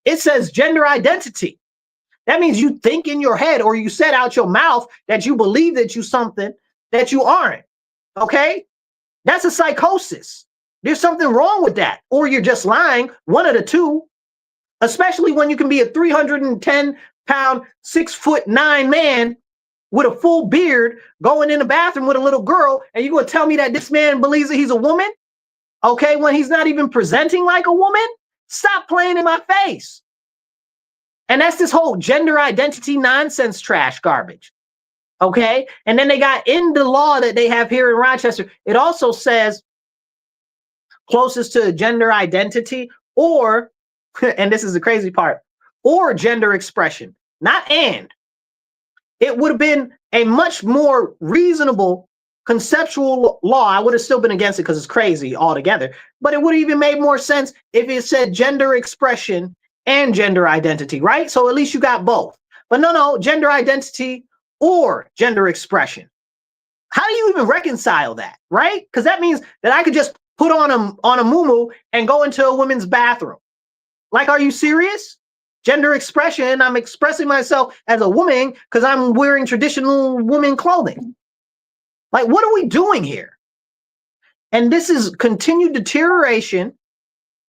It says gender identity. That means you think in your head, or you said out your mouth that you believe that you something that you aren't. Okay? That's a psychosis. There's something wrong with that. Or you're just lying, one of the two, especially when you can be a 310-pound, 6'9" man with a full beard going in the bathroom with a little girl, and you're going to tell me that this man believes that he's a woman? Okay, when he's not even presenting like a woman? Stop playing in my face. And that's this whole gender identity nonsense trash garbage. Okay, and then they got in the law that they have here in Rochester, it also says closest to gender identity, or, and this is the crazy part, or gender expression, not and. It would have been a much more reasonable conceptual law. I would have still been against it because it's crazy altogether, but it would have even made more sense if it said gender expression and gender identity, right? So at least you got both. But no, gender identity or gender expression. How do you even reconcile that, right? Because that means that I could just put on a muumuu and go into a women's bathroom. Like, are you serious? Gender expression, I'm expressing myself as a woman because I'm wearing traditional women clothing. Like, what are we doing here? And this is continued deterioration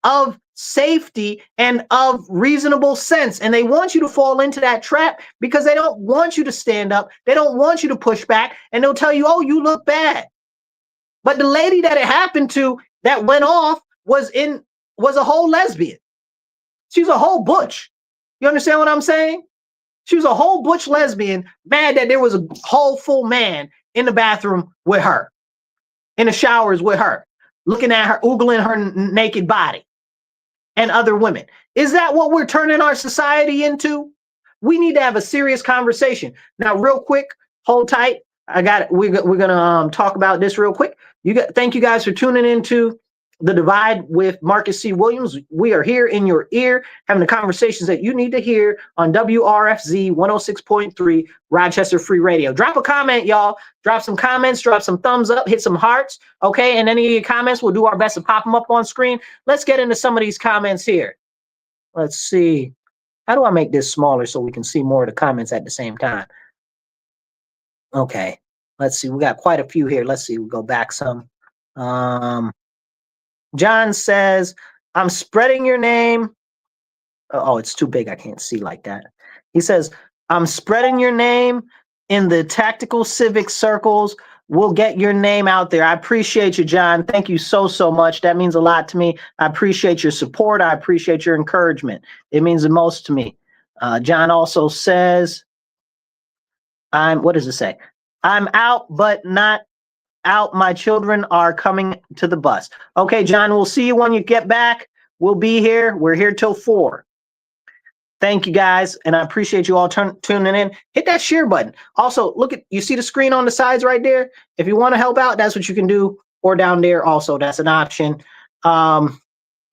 of safety and of reasonable sense. And they want you to fall into that trap because they don't want you to stand up. They don't want you to push back. And they'll tell you, oh, you look bad. But the lady that it happened to that went off was a whole lesbian. She's a whole butch. You understand what I'm saying? She was a whole butch lesbian, mad that there was a whole full man in the bathroom with her, in the showers with her, looking at her, oogling her naked body and other women. Is that what we're turning our society into? We need to have a serious conversation. Now, real quick, hold tight. I got it. We're gonna talk about this real quick. Thank you guys for tuning into The Divide with Marcus C. Williams. We are here in your ear, having the conversations that you need to hear on WRFZ 106.3 Rochester Free Radio. Drop a comment, y'all. Drop some comments, drop some thumbs up, hit some hearts, okay? And any of your comments, we'll do our best to pop them up on screen. Let's get into some of these comments here. Let's see. How do I make this smaller so we can see more of the comments at the same time? Okay, let's see. We got quite a few here. Let's see. We'll go back some. John says, I'm spreading your name. Oh, it's too big. I can't see like that. He says, I'm spreading your name in the tactical civic circles. We'll get your name out there. I appreciate you, John. Thank you so much. That means a lot to me. I appreciate your support. I appreciate your encouragement. It means the most to me. John also says, what does it say? I'm out, but not out. My children are coming to the bus. Okay, John, we'll see you when you get back. We'll be here. We're here till 4. Thank you guys, and I appreciate you all tuning in. Hit that share button. Also, you see the screen on the sides right there? If you want to help out, that's what you can do, or down there also, that's an option.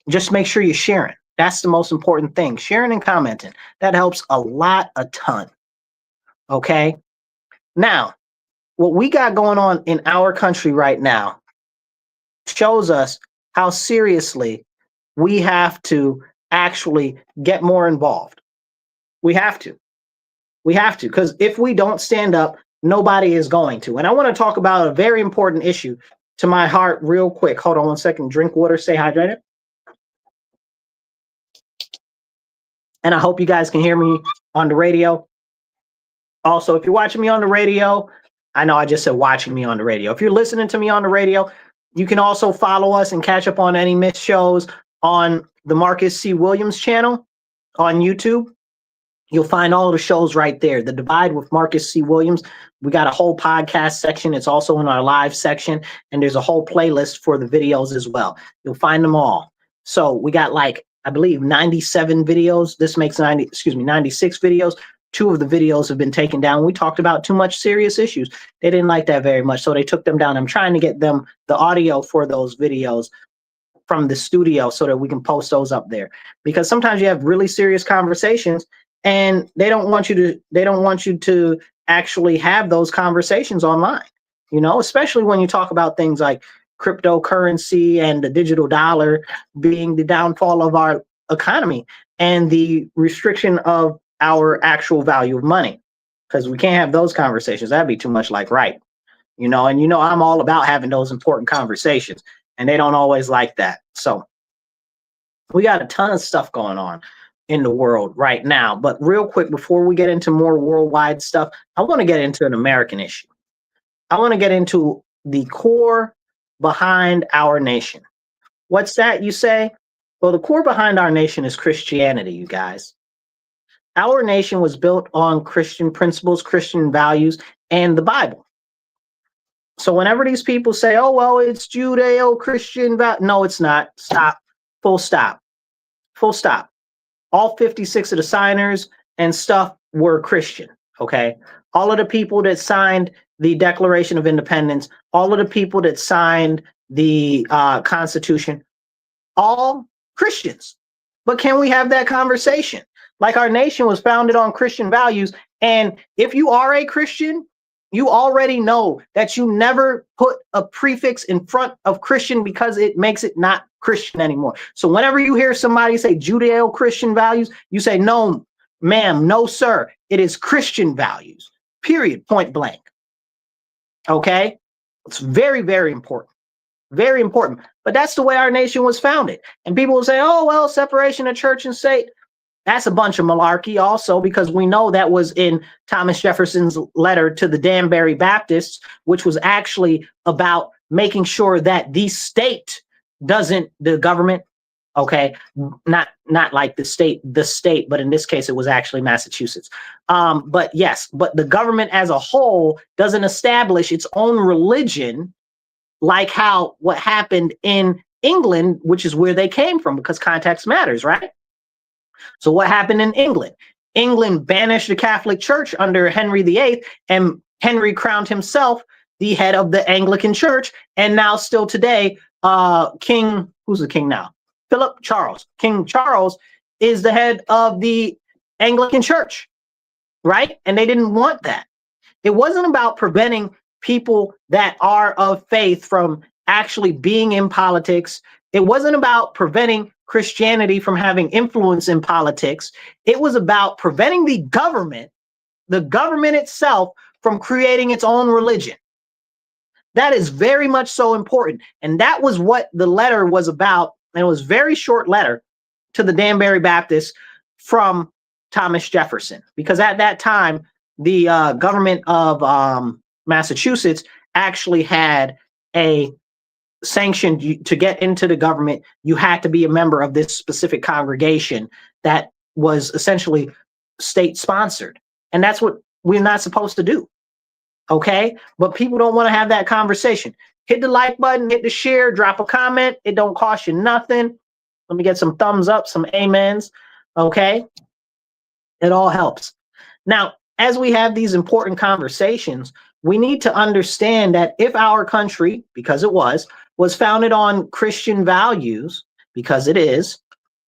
Just make sure you're sharing. That's the most important thing. Sharing and commenting. That helps a ton. Okay? Now, what we got going on in our country right now shows us how seriously we have to actually get more involved. We have to. We have to, because if we don't stand up, nobody is going to. And I want to talk about a very important issue to my heart real quick. Hold on one second. Drink water, stay hydrated. And I hope you guys can hear me on the radio. Also, if you're watching me on the radio, I know I just said watching me on the radio. If you're listening to me on the radio, you can also follow us and catch up on any missed shows on the Marcus C. Williams channel on YouTube. You'll find all of the shows right there. The Divide with Marcus C. Williams. We got a whole podcast section. It's also in our live section. And there's a whole playlist for the videos as well. You'll find them all. So we got I believe 97 videos. This makes 96 videos. 2 of the videos have been taken down. We talked about too much serious issues. They didn't like that very much, so they took them down. I'm trying to get them the audio for those videos from the studio so that we can post those up there. Because sometimes you have really serious conversations and they don't want you to actually have those conversations online, especially when you talk about things like cryptocurrency and the digital dollar being the downfall of our economy and the restriction of our actual value of money, because we can't have those conversations. That'd be too much like right, and I'm all about having those important conversations, and they don't always like that. So we got a ton of stuff going on in the world right now. But real quick, before we get into more worldwide stuff, I want to get into an American issue. I want to get into the core behind our nation. What's that, you say? Well, the core behind our nation is Christianity, you guys. Our nation was built on Christian principles, Christian values, and the Bible. So whenever these people say, oh, well, it's Judeo-Christian, no, it's not. Stop. Full stop. Full stop. All 56 of the signers and stuff were Christian, okay? All of the people that signed the Declaration of Independence, all of the people that signed the Constitution, all Christians. But can we have that conversation? Like, our nation was founded on Christian values, and if you are a Christian, you already know that you never put a prefix in front of Christian because it makes it not Christian anymore. So whenever you hear somebody say Judeo-Christian values, you say, no, ma'am, no, sir, it is Christian values, period, point blank. Okay? It's very, very important. Very important. But that's the way our nation was founded. And people will say, oh, well, separation of church and state. That's a bunch of malarkey also, because we know that was in Thomas Jefferson's letter to the Danbury Baptists, which was actually about making sure that the state doesn't, the government, okay, not like the state, but in this case, it was actually Massachusetts. But yes, but the government as a whole doesn't establish its own religion like what happened in England, which is where they came from, because context matters, right? So what happened in England? England banished the Catholic Church under Henry VIII, and Henry crowned himself the head of the Anglican Church. And now still today, who's the king now? Charles. King Charles is the head of the Anglican Church, right? And they didn't want that. It wasn't about preventing people that are of faith from actually being in politics. It wasn't about preventing Christianity from having influence in politics. It was about preventing the government itself, from creating its own religion. That is very much so important. And that was what the letter was about. And it was a very short letter to the Danbury Baptists from Thomas Jefferson, because at that time, the government of Massachusetts actually had a sanction to get into the government. You had to be a member of this specific congregation that was essentially state sponsored. And that's what we're not supposed to do. Okay. But people don't want to have that conversation. Hit the like button, hit the share, drop a comment. It don't cost you nothing. Let me get some thumbs up, some amens. Okay. It all helps. Now, as we have these important conversations, we need to understand that if our country, because it was founded on Christian values, because it is,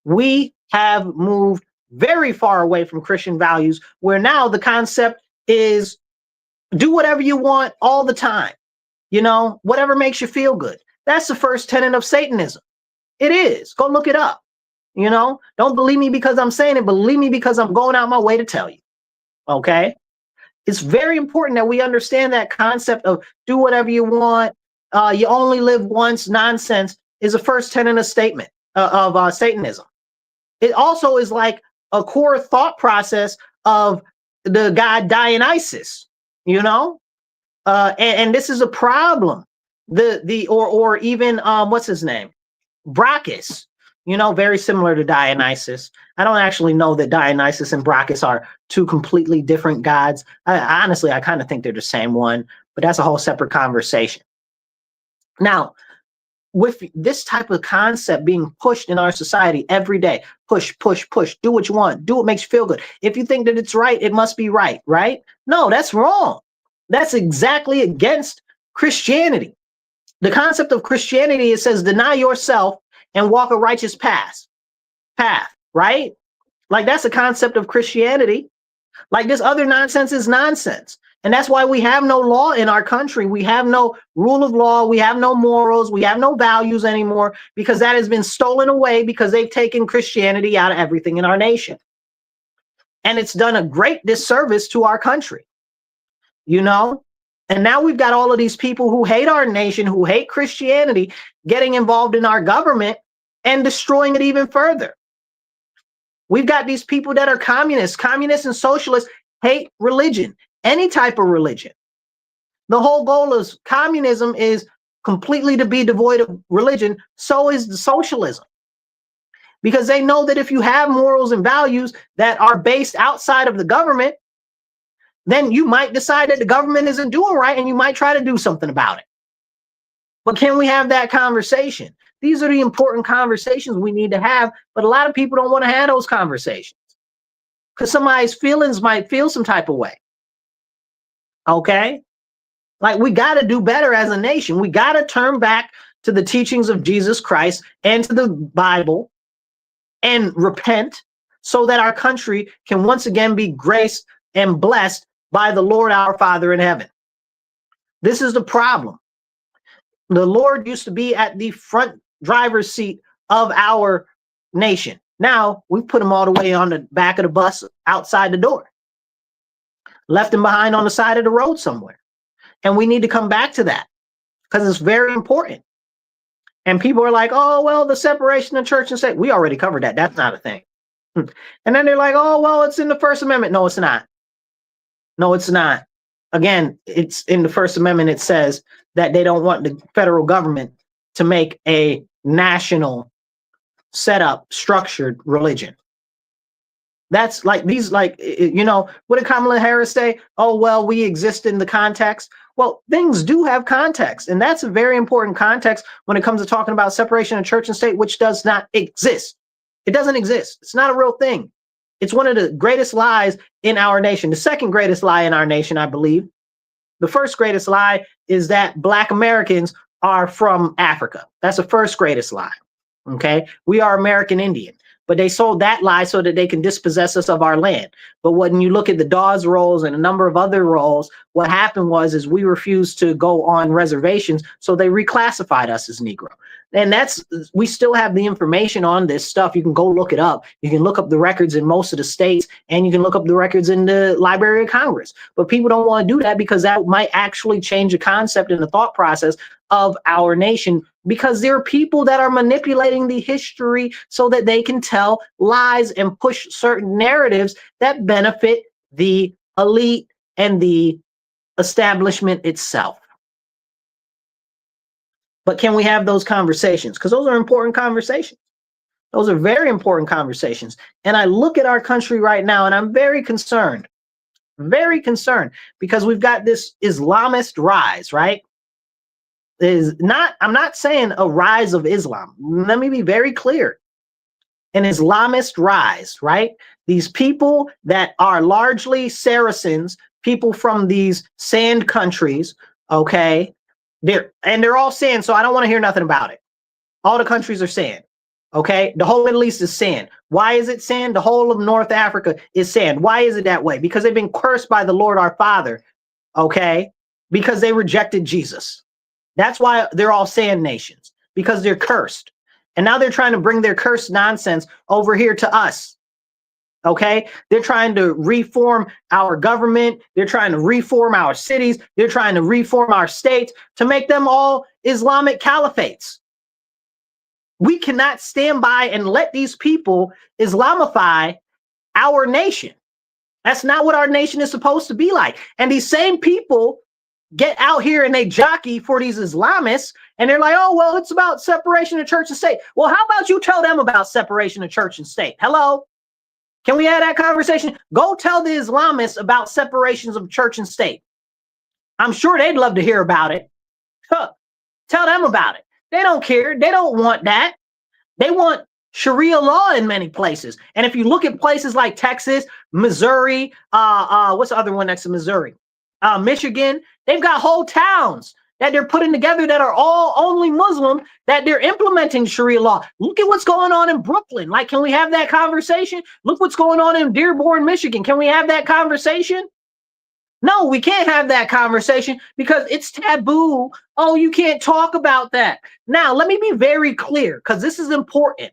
we have moved very far away from Christian values, where now the concept is do whatever you want all the time, whatever makes you feel good. That's the first tenet of Satanism. It is. Go look it up. Don't believe me because I'm saying it. Believe me because I'm going out my way to tell you. Okay. It's very important that we understand that concept of do whatever you want. You only live once. Nonsense is the first tenet of statement of Satanism. It also is like a core thought process of the god Dionysus, and this is a problem. Or even what's his name? Brachus, very similar to Dionysus. I don't actually know that Dionysus and Brachus are two completely different gods. Honestly, I kind of think they're the same one, but that's a whole separate conversation. Now, with this type of concept being pushed in our society every day, push, push, push, do what you want, do what makes you feel good. If you think that it's right, it must be right, right? No, that's wrong. That's exactly against Christianity. The concept of Christianity, it says, deny yourself and walk a righteous path, right? Like that's the concept of Christianity. Like this other nonsense is nonsense. And that's why we have no law in our country. We have no rule of law. We have no morals. We have no values anymore because that has been stolen away because they've taken Christianity out of everything in our nation. And it's done a great disservice to our country, And now we've got all of these people who hate our nation, who hate Christianity, getting involved in our government and destroying it even further. We've got these people that are communists and socialists, hate religion, any type of religion. The whole goal of communism is completely to be devoid of religion. So is the socialism. Because they know that if you have morals and values that are based outside of the government, then you might decide that the government isn't doing right and you might try to do something about it. But can we have that conversation? These are the important conversations we need to have, but a lot of people don't want to have those conversations because somebody's feelings might feel some type of way. Okay? Like we got to do better as a nation. We got to turn back to the teachings of Jesus Christ and to the Bible and repent so that our country can once again be graced and blessed by the Lord our Father in heaven. This is the problem. The Lord used to be at the front driver's seat of our nation. Now we put him all the way on the back of the bus outside the door, left him behind on the side of the road somewhere. And we need to come back to that because it's very important. And people are like, oh, well, the separation of church and state. We already covered that. That's not a thing. And then they're like, oh, well, it's in the First Amendment. No, it's not. No, it's not. Again, it's in the First Amendment. It says that they don't want the federal government to make a national setup structured religion. That's like these, like, what did Kamala Harris say? Oh, well, we exist in the context. Well, things do have context. And that's a very important context when it comes to talking about separation of church and state, which does not exist. It doesn't exist. It's not a real thing. It's one of the greatest lies in our nation. The second greatest lie in our nation, I believe. The first greatest lie is that Black Americans are from Africa. That's the first greatest lie. Okay. We are American Indian, but they sold that lie so that they can dispossess us of our land. But when you look at the Dawes rolls and a number of other rolls, what happened was we refused to go on reservations. So they reclassified us as Negro. And we still have the information on this stuff. You can go look it up. You can look up the records in most of the states and you can look up the records in the Library of Congress. But people don't want to do that because that might actually change the concept and the thought process of our nation, because there are people that are manipulating the history so that they can tell lies and push certain narratives that benefit the elite and the establishment itself. But can we have those conversations? Because those are important conversations. Those are very important conversations. And I look at our country right now and I'm very concerned because we've got this Islamist rise, right? I'm not saying a rise of Islam. Let me be very clear. an Islamist rise, right? These people that are largely Saracens, people from these sand countries, okay? They're all sand, so I don't want to hear nothing about it. All the countries are sand. Okay, the whole Middle East is sand. Why is it sand? The whole of North Africa is sand. Why is it that way? Because they've been cursed by the Lord our Father, okay? Because they rejected Jesus. That's why they're all sand nations, because they're cursed. And now they're trying to bring their cursed nonsense over here to us, okay? They're trying to reform our government. They're trying to reform our cities. They're trying to reform our states to make them all Islamic caliphates. We cannot stand by and let these people Islamify our nation. That's not what our nation is supposed to be like. And these same people get out here and they jockey for these Islamists, and they're like, oh, well, it's about separation of church and state. Well, how about you tell them about separation of church and state? Hello? Can we have that conversation? Go tell the Islamists about separations of church and state. I'm sure they'd love to hear about it. Huh. Tell them about it. They don't care. They don't want that. They want Sharia law in many places. And if you look at places like Texas, Missouri, what's the other one next to Missouri? Michigan, they've got whole towns that they're putting together that are all only Muslim, that they're implementing Sharia law. Look at what's going on in Brooklyn. Like, can we have that conversation? Look what's going on in Dearborn, Michigan. Can we have that conversation? No, we can't have that conversation because it's taboo. Oh, you can't talk about that. Now, let me be very clear because this is important.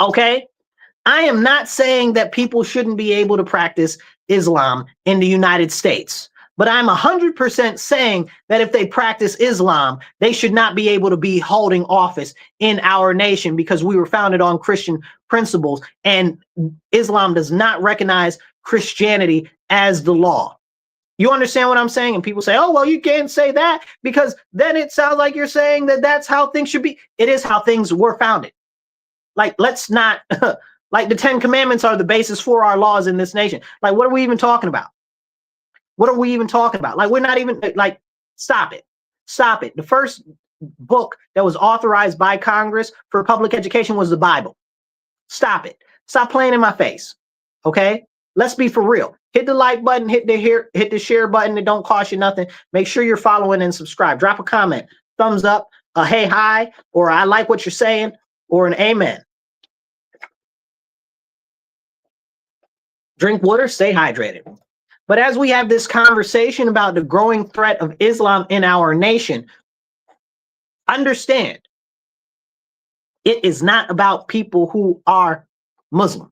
Okay? I am not saying that people shouldn't be able to practice Islam in the United States, but I'm 100% saying that if they practice Islam, they should not be able to be holding office in our nation because we were founded on Christian principles and Islam does not recognize Christianity as the law. You understand what I'm saying? And people say, oh, well, you can't say that because then it sounds like you're saying that that's how things should be. It is how things were founded. Like, let's not, like the 10 commandments are the basis for our laws in this nation. Like, what are we even talking about? What are we even talking about? Like, we're not even, like, stop it. Stop it. The first book that was authorized by Congress for public education was the Bible. Stop it. Stop playing in my face. Okay? Let's be for real. Hit the like button, hit the share button. It don't cost you nothing. Make sure you're following and subscribe. Drop a comment, thumbs up, a hey, hi, or I like what you're saying, or an amen. Drink water, stay hydrated. But as we have this conversation about the growing threat of Islam in our nation, understand it is not about people who are Muslim.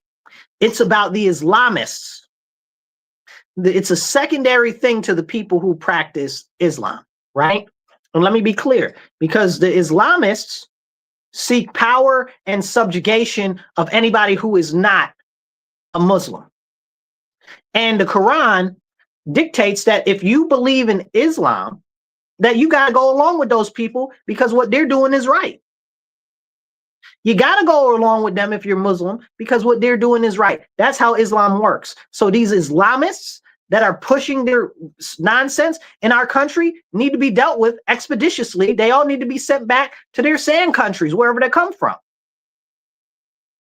It's about the Islamists. It's a secondary thing to the people who practice Islam, right? And let me be clear, because the Islamists seek power and subjugation of anybody who is not a Muslim. And the Quran dictates that if you believe in Islam, that you got to go along with those people because what they're doing is right. You got to go along with them if you're Muslim because what they're doing is right. That's how Islam works. So these Islamists that are pushing their nonsense in our country need to be dealt with expeditiously. They all need to be sent back to their sand countries, wherever they come from.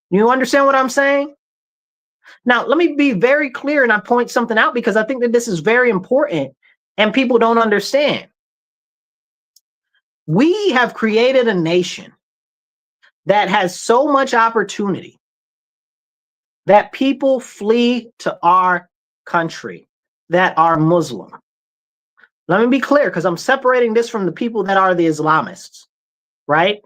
You understand what I'm saying? Now, let me be very clear and I point something out because I think that this is very important and people don't understand. We have created a nation that has so much opportunity that people flee to our country that are Muslim. Let me be clear because I'm separating this from the people that are the Islamists, right?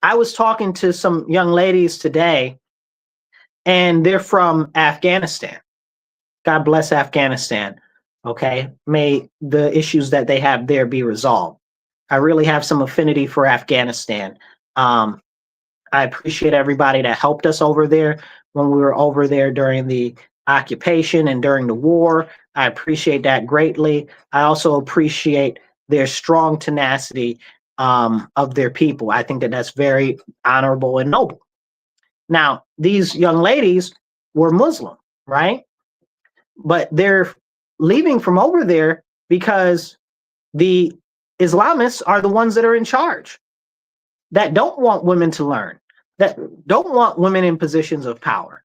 I was talking to some young ladies today and they're from Afghanistan. God bless Afghanistan. Okay. May the issues that they have there be resolved. I really have some affinity for Afghanistan. I appreciate everybody that helped us over there when we were over there during the occupation and during the war. I appreciate that greatly. I also appreciate their strong tenacity of their people. I think that that's very honorable and noble. Now, these young ladies were Muslim, right? But they're leaving from over there because the Islamists are the ones that are in charge, that don't want women to learn, that don't want women in positions of power.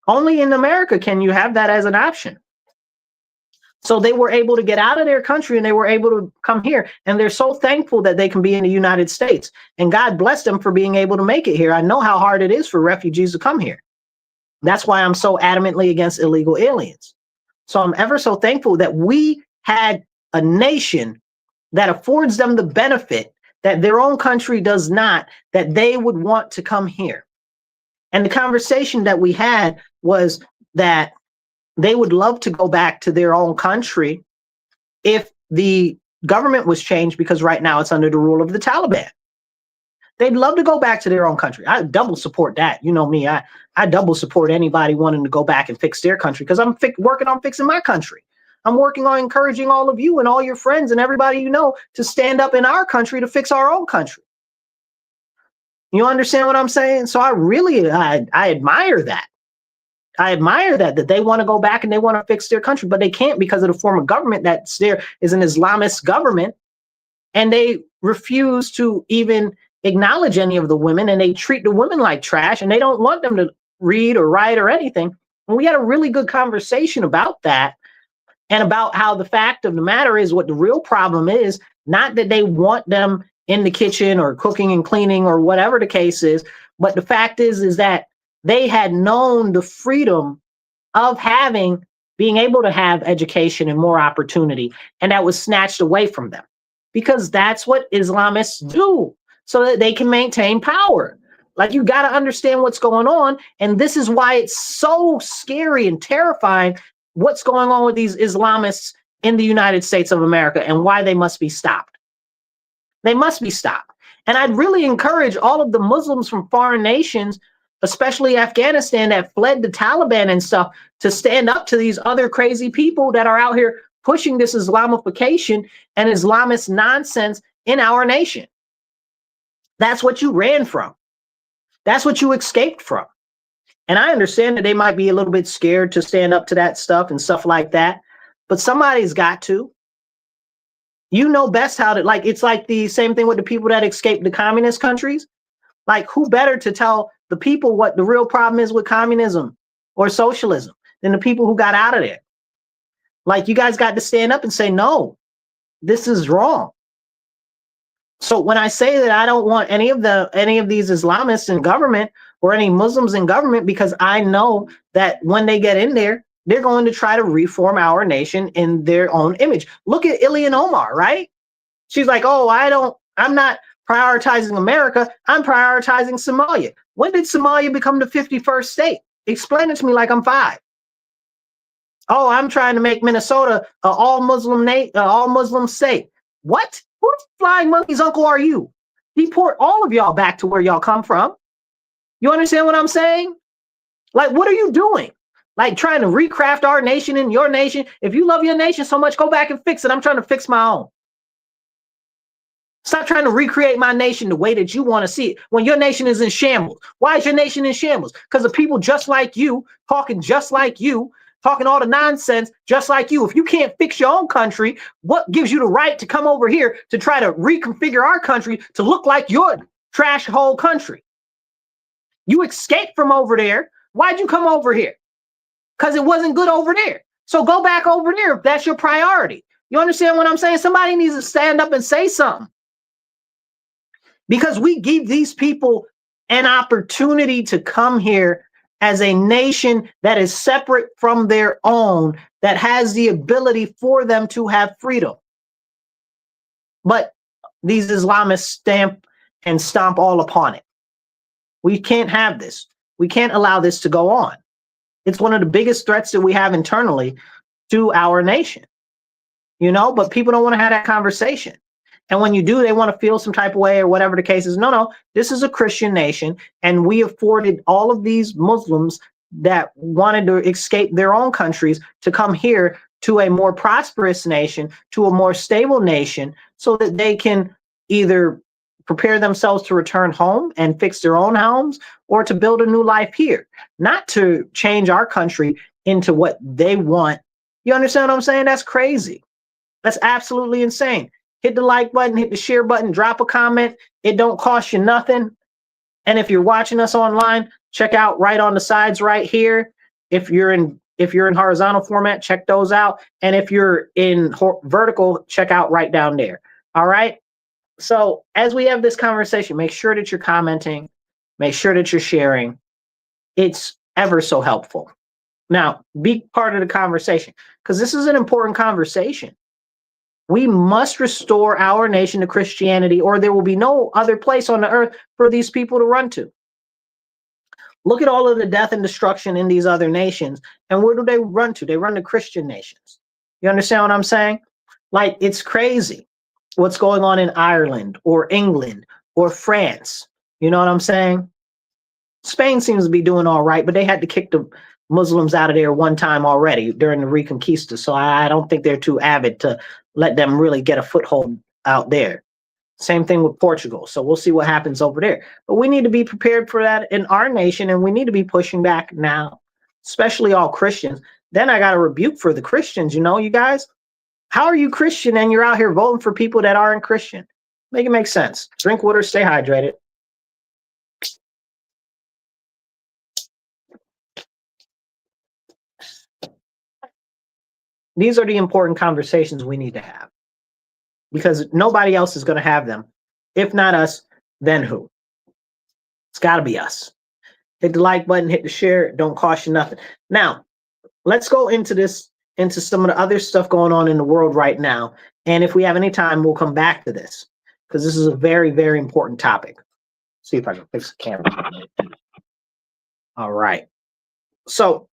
Only in America can you have that as an option. So they were able to get out of their country and they were able to come here. And they're so thankful that they can be in the United States. And God bless them for being able to make it here. I know how hard it is for refugees to come here. That's why I'm so adamantly against illegal aliens. So I'm ever so thankful that we had a nation that affords them the benefit that their own country does not, that they would want to come here. And the conversation that we had was that they would love to go back to their own country if the government was changed, because right now it's under the rule of the Taliban. They'd love to go back to their own country. I double support that. You know me, I double support anybody wanting to go back and fix their country, because I'm working on fixing my country. I'm working on encouraging all of you and all your friends and everybody you know to stand up in our country to fix our own country. You understand what I'm saying? So I admire that. I admire that they want to go back and they want to fix their country, but they can't because of the form of government that's there is an Islamist government, and they refuse to even acknowledge any of the women, and they treat the women like trash, and they don't want them to read or write or anything. And we had a really good conversation about that, and about how the fact of the matter is what the real problem is, not that they want them in the kitchen or cooking and cleaning or whatever the case is, but the fact is that they had known the freedom of being able to have education and more opportunity, and that was snatched away from them, because that's what Islamists do so that they can maintain power. Like, you got to understand what's going on, and this is why it's so scary and terrifying what's going on with these Islamists in the United States of America, and why they must be stopped. They must be stopped. And I'd really encourage all of the Muslims from foreign nations, especially Afghanistan, that fled the Taliban and stuff, to stand up to these other crazy people that are out here pushing this Islamification and Islamist nonsense in our nation. That's what you ran from. That's what you escaped from. And I understand that they might be a little bit scared to stand up to that stuff and stuff like that, but somebody's got to. You know best how to, like, it's like the same thing with the people that escaped the communist countries. Like, who better to tell the people what the real problem is with communism or socialism than the people who got out of there? Like, you guys got to stand up and say, no, this is wrong. So when I say that I don't want any of these Islamists in government or any Muslims in government, because I know that when they get in there, they're going to try to reform our nation in their own image. Look at Ilhan Omar, right? She's like, oh, I'm not prioritizing America, I'm prioritizing Somalia. When did Somalia become the 51st state? Explain it to me like I'm 5. Oh, I'm trying to make Minnesota an all-Muslim state. What? Whose flying monkey's uncle are you? Deport all of y'all back to where y'all come from. You understand what I'm saying? Like, what are you doing? Like, trying to recraft our nation and your nation. If you love your nation so much, go back and fix it. I'm trying to fix my own. Stop trying to recreate my nation the way that you want to see it when your nation is in shambles. Why is your nation in shambles? Because of people just like you, talking just like you, talking all the nonsense just like you. If you can't fix your own country, what gives you the right to come over here to try to reconfigure our country to look like your trash hole country? You escaped from over there. Why'd you come over here? Because it wasn't good over there. So go back over there if that's your priority. You understand what I'm saying? Somebody needs to stand up and say something. Because we give these people an opportunity to come here as a nation that is separate from their own, that has the ability for them to have freedom. But these Islamists stamp and stomp all upon it. We can't have this. We can't allow this to go on. It's one of the biggest threats that we have internally to our nation, you know, but people don't want to have that conversation. And when you do, they want to feel some type of way or whatever the case is. No, this is a Christian nation, and we afforded all of these Muslims that wanted to escape their own countries to come here to a more prosperous nation, to a more stable nation, so that they can either prepare themselves to return home and fix their own homes, or to build a new life here, not to change our country into what they want. You understand what I'm saying? That's crazy. That's absolutely insane. Hit the like button, hit the share button, drop a comment. It don't cost you nothing. And if you're watching us online, check out right on the sides right here. If you're in horizontal format, check those out. And if you're in vertical, check out right down there. All right. So as we have this conversation, make sure that you're commenting, make sure that you're sharing. It's ever so helpful. Now, be part of the conversation because this is an important conversation. We must restore our nation to Christianity, or there will be no other place on the earth for these people to run to. Look at all of the death and destruction in these other nations. And where do they run to? They run to Christian nations. You understand what I'm saying? Like, it's crazy what's going on in Ireland or England or France. You know what I'm saying? Spain seems to be doing all right, but they had to kick the Muslims out of there one time already during the Reconquista. So I don't think they're too avid to let them really get a foothold out there. Same thing with Portugal. So we'll see what happens over there. But we need to be prepared for that in our nation, and we need to be pushing back now, especially all Christians. Then I got a rebuke for the Christians. You guys, how are you Christian and you're out here voting for people that aren't Christian? Make it make sense. Drink water, stay hydrated. These are the important conversations we need to have because nobody else is going to have them. If not us, then who? It's got to be us. Hit the like button, hit the share. Don't cost you nothing. Now, let's go into some of the other stuff going on in the world right now. And if we have any time, we'll come back to this because this is a very, very important topic. See if I can fix the camera. All right. So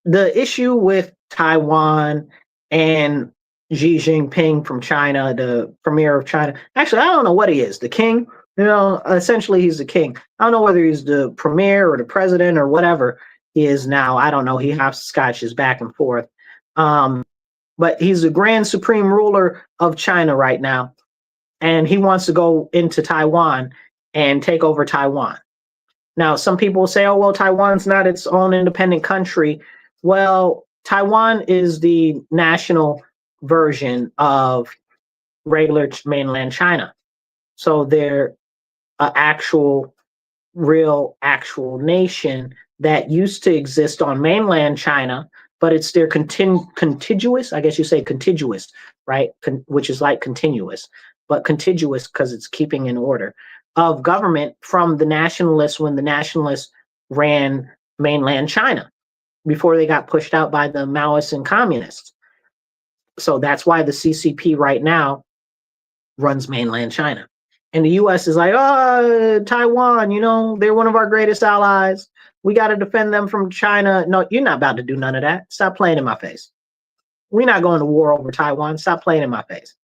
the issue with Taiwan and Xi Jinping from China, the premier of China. Actually, I don't know what he is. The king, essentially he's the king. I don't know whether he's the premier or the president or whatever he is now. I don't know. He hopscotches back and forth. But he's the grand supreme ruler of China right now. And he wants to go into Taiwan and take over Taiwan. Now, some people say, oh, well, Taiwan's not its own independent country. Well, Taiwan is the national version of regular mainland China. So they're an actual nation that used to exist on mainland China, but it's their contiguous, I guess you say contiguous, right? Which is like continuous, but contiguous because it's keeping in order of government from the nationalists when the nationalists ran mainland China before they got pushed out by the Maoists and communists. So that's why the CCP right now runs mainland China. And the US is like, oh, Taiwan, they're one of our greatest allies. We got to defend them from China. No, you're not about to do none of that. Stop playing in my face. We're not going to war over Taiwan. Stop playing in my face.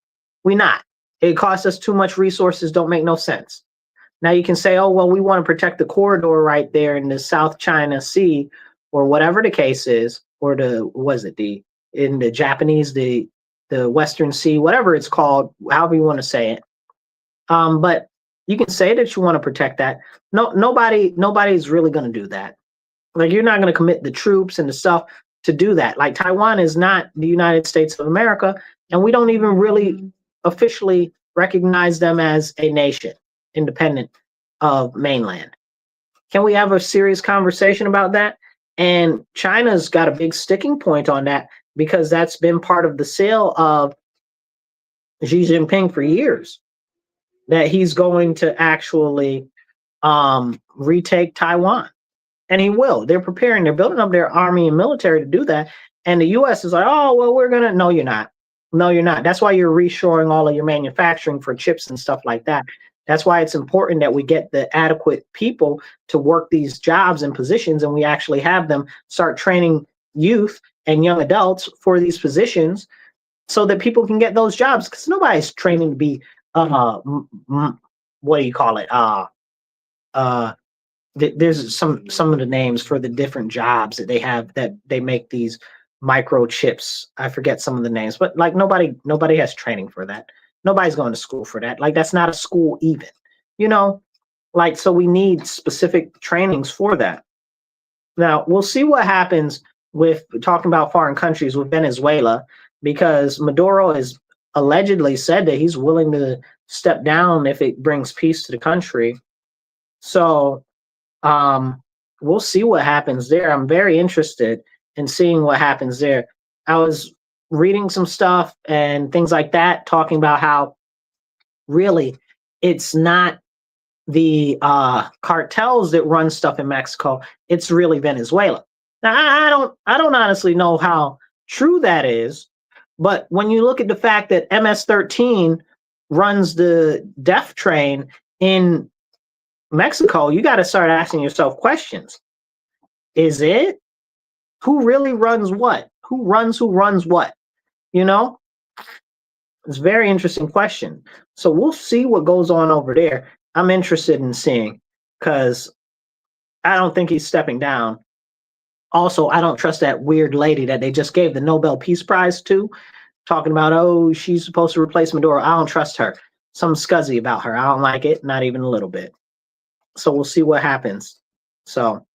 We're not. It costs us too much resources. Don't make no sense. Now you can say, oh, well, we want to protect the corridor right there in the South China Sea or whatever the case is, or in the Japanese, the Western Sea, whatever it's called, however you want to say it. But you can say that you want to protect that. No, nobody's really going to do that. Like, you're not going to commit the troops and the stuff to do that. Like, Taiwan is not the United States of America, and we don't even really officially recognize them as a nation independent of mainland. Can we have a serious conversation about that? And China's got a big sticking point on that because that's been part of the sale of Xi Jinping for years, that he's going to actually retake Taiwan. And he will. They're preparing. They're building up their army and military to do that. And the U.S. is like, oh, well, we're going to. No, you're not. No, you're not. That's why you're reshoring all of your manufacturing for chips and stuff like that. That's why it's important that we get the adequate people to work these jobs and positions, and we actually have them start training youth and young adults for these positions so that people can get those jobs, because nobody's training to be, what do you call it? There's some of the names for the different jobs that they have, that they make these microchips. I forget some of the names, but like nobody has training for that. Nobody's going to school for that. Like, that's not a school even, like, so we need specific trainings for that. Now, we'll see what happens with talking about foreign countries with Venezuela, because Maduro has allegedly said that he's willing to step down if it brings peace to the country. So we'll see what happens there. I'm very interested in seeing what happens there. I was reading some stuff and things like that, talking about how really it's not the cartels that run stuff in Mexico. It's really Venezuela. Now, I don't honestly know how true that is, but when you look at the fact that MS-13 runs the death train in Mexico, you got to start asking yourself questions. Is it? Who really runs what? Who runs what? You know? It's a very interesting question. So we'll see what goes on over there. I'm interested in seeing because I don't think he's stepping down. Also, I don't trust that weird lady that they just gave the Nobel Peace Prize to, talking about, oh, she's supposed to replace Maduro. I don't trust her. Something scuzzy about her. I don't like it, not even a little bit. So we'll see what happens. So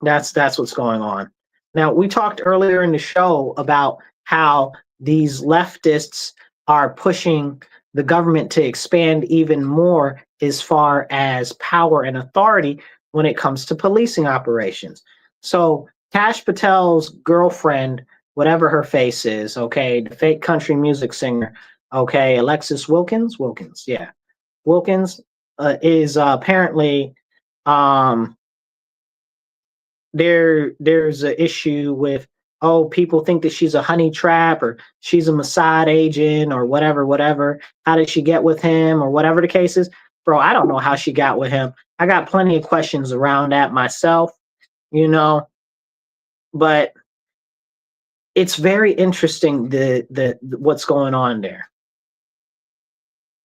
that's what's going on. Now, we talked earlier in the show about how these leftists are pushing the government to expand even more as far as power and authority when it comes to policing operations. So Kash Patel's girlfriend, whatever her face is, okay, the fake country music singer, okay, Alexis Wilkins, yeah, Wilkins is apparently there's an issue with, oh, people think that she's a honey trap or she's a Mossad agent or whatever. How did she get with him or whatever the case is? Bro, I don't know how she got with him. I got plenty of questions around that myself, you know, but it's very interesting the what's going on there.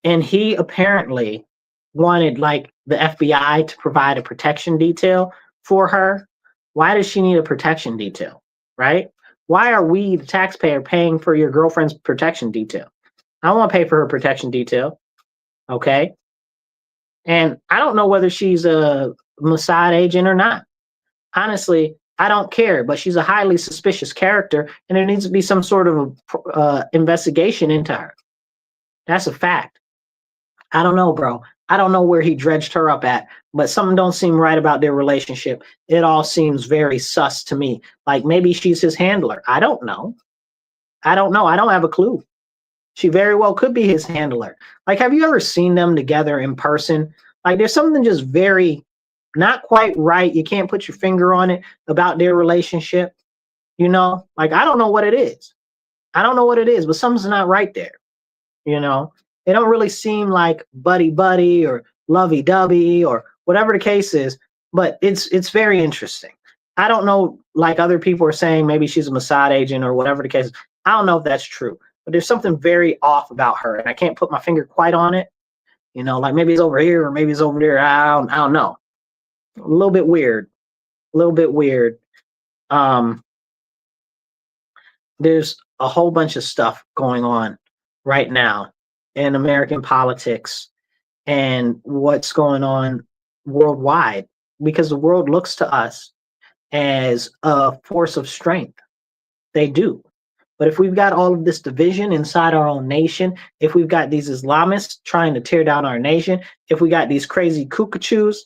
And he apparently wanted like the FBI to provide a protection detail for her. Why does she need a protection detail, right? Why are we, the taxpayer, paying for your girlfriend's protection detail? I don't want to pay for her protection detail, okay? And I don't know whether she's a Mossad agent or not. Honestly, I don't care, but she's a highly suspicious character, and there needs to be some sort of investigation into her. That's a fact. I don't know, bro. I don't know where he dredged her up at, but something don't seem right about their relationship. It all seems very sus to me. Like maybe she's his handler. I don't know. I don't know. I don't have a clue. She very well could be his handler. Like, have you ever seen them together in person? Like, there's something just very not quite right. You can't put your finger on it about their relationship. You know, like, I don't know what it is. I don't know what it is, but something's not right there. You know, they don't really seem like buddy or lovey dovey or whatever the case is, but it's very interesting. I don't know, like other people are saying, maybe she's a Mossad agent or whatever the case is. I don't know if that's true, but there's something very off about her, and I can't put my finger quite on it. You know, like maybe it's over here or maybe it's over there. I don't know. A little bit weird. A little bit weird. There's a whole bunch of stuff going on right now in American politics and what's going on worldwide because the world looks to us as a force of strength. They do. But if we've got all of this division inside our own nation, if we've got these Islamists trying to tear down our nation, if we got these crazy cuckoos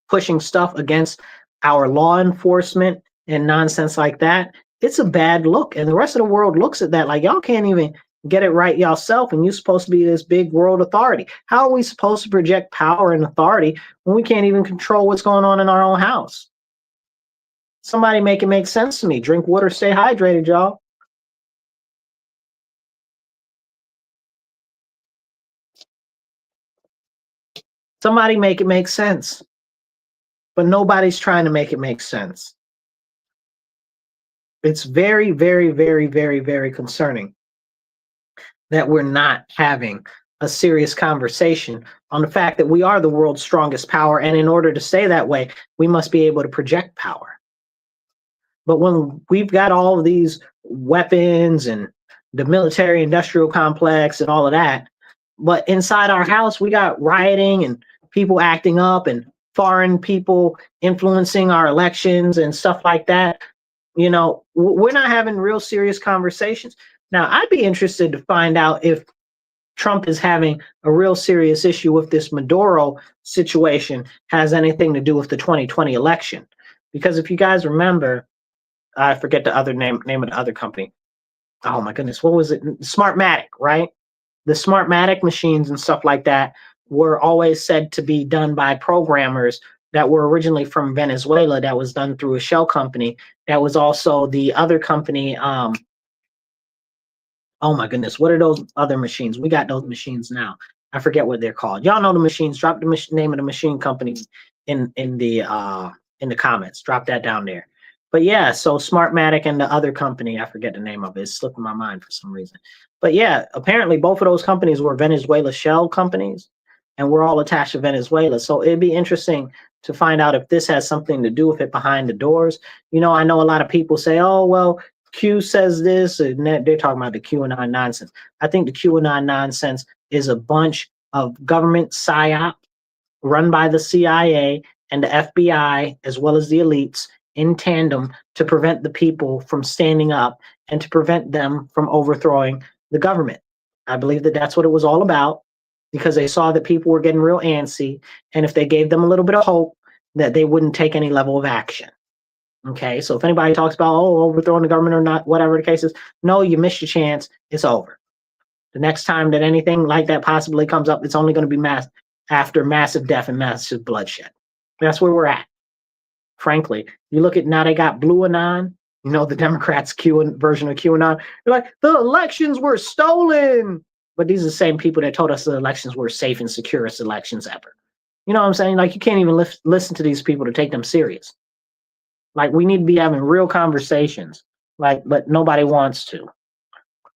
pushing stuff against our law enforcement and nonsense like that, it's a bad look. And the rest of the world looks at that like, y'all can't even get it right yourself, and you're supposed to be this big world authority. How are we supposed to project power and authority when we can't even control what's going on in our own house? Somebody make it make sense to me. Drink water, stay hydrated, y'all. Somebody make it make sense. But nobody's trying to make it make sense. It's very, very, very, very, very concerning that we're not having a serious conversation on the fact that we are the world's strongest power. And in order to stay that way, we must be able to project power. But when we've got all of these weapons and the military industrial complex and all of that, but inside our house, we got rioting and people acting up and foreign people influencing our elections and stuff like that. You know, we're not having real serious conversations. Now, I'd be interested to find out if Trump is having a real serious issue with this Maduro situation has anything to do with the 2020 election. Because if you guys remember, I forget the other name of the other company. Oh my goodness, what was it? Smartmatic, right? The Smartmatic machines and stuff like that were always said to be done by programmers that were originally from Venezuela, that was done through a shell company. That was also the other company. Oh my goodness, what are those other machines? We got those machines now. I forget what they're called. Y'all know the machines. Drop the name of the machine company in the comments. Drop that down there. But yeah, so Smartmatic and the other company, I forget the name of it. It's slipping my mind for some reason. But yeah, apparently both of those companies were Venezuela shell companies, and we're all attached to Venezuela. So it'd be interesting to find out if this has something to do with it behind the doors. You know, I know a lot of people say, oh, well, Q says this, and they're talking about the QAnon nonsense. I think the QAnon nonsense is a bunch of government psyop run by the CIA and the FBI, as well as the elites, in tandem to prevent the people from standing up and to prevent them from overthrowing the government. I believe that that's what it was all about, because they saw that people were getting real antsy, and if they gave them a little bit of hope, that they wouldn't take any level of action. Okay, so if anybody talks about, oh, overthrowing the government or not, whatever the case is, no, you missed your chance. It's over. The next time that anything like that possibly comes up, it's only going to be after massive death and massive bloodshed. That's where we're at. Frankly, you look at now, they got Blue Anon, you know, the Democrats' version of QAnon. They're like, the elections were stolen. But these are the same people that told us the elections were safe and securest elections ever. You know what I'm saying? Like, you can't even listen to these people to take them serious. Like, we need to be having real conversations, like, but nobody wants to.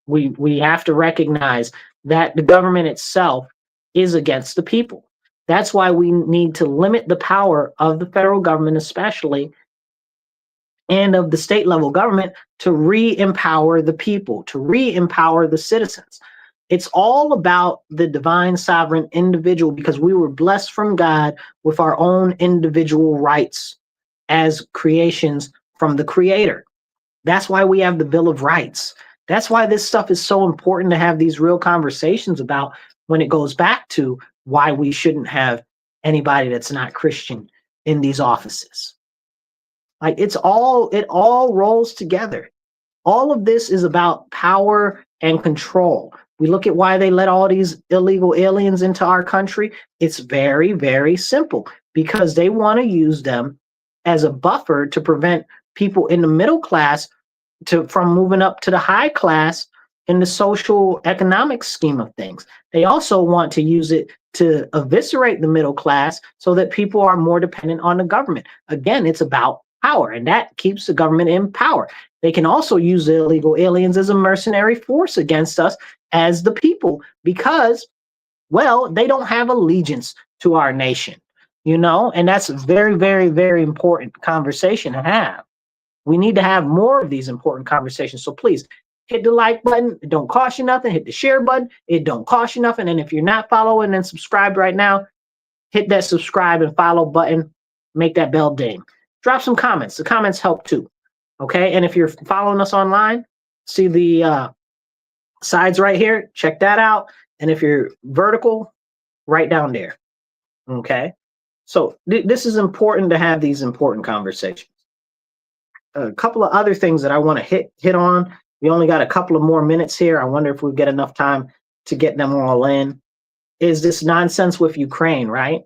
We have to recognize that the government itself is against the people. That's why we need to limit the power of the federal government, especially, and of the state level government, to re-empower the people, to re-empower the citizens. It's all about the divine sovereign individual, because we were blessed from God with our own individual rights as creations from the Creator. That's why we have the Bill of Rights. That's why this stuff is so important to have these real conversations about, when it goes back to why we shouldn't have anybody that's not Christian in these offices. Like, it all rolls together. All of this is about power and control. We look at why they let all these illegal aliens into our country. It's very, very simple, because they want to use them as a buffer to prevent people in the middle class from moving up to the high class in the social economic scheme of things. They also want to use it to eviscerate the middle class so that people are more dependent on the government. Again, it's about power, and that keeps the government in power. They can also use the illegal aliens as a mercenary force against us as the people, because, well, they don't have allegiance to our nation, you know, and that's a very, very, very important conversation to have. We need to have more of these important conversations. So please hit the like button. It don't cost you nothing. Hit the share button. It don't cost you nothing. And if you're not following and subscribed right now, hit that subscribe and follow button. Make that bell ding. Drop some comments. The comments help too. Okay. And if you're following us online, see the sides right here. Check that out. And if you're vertical, right down there. Okay. So this is important to have these important conversations. A couple of other things that I want to hit on. We only got a couple of more minutes here. I wonder if we get enough time to get them all in. Is this nonsense with Ukraine, right?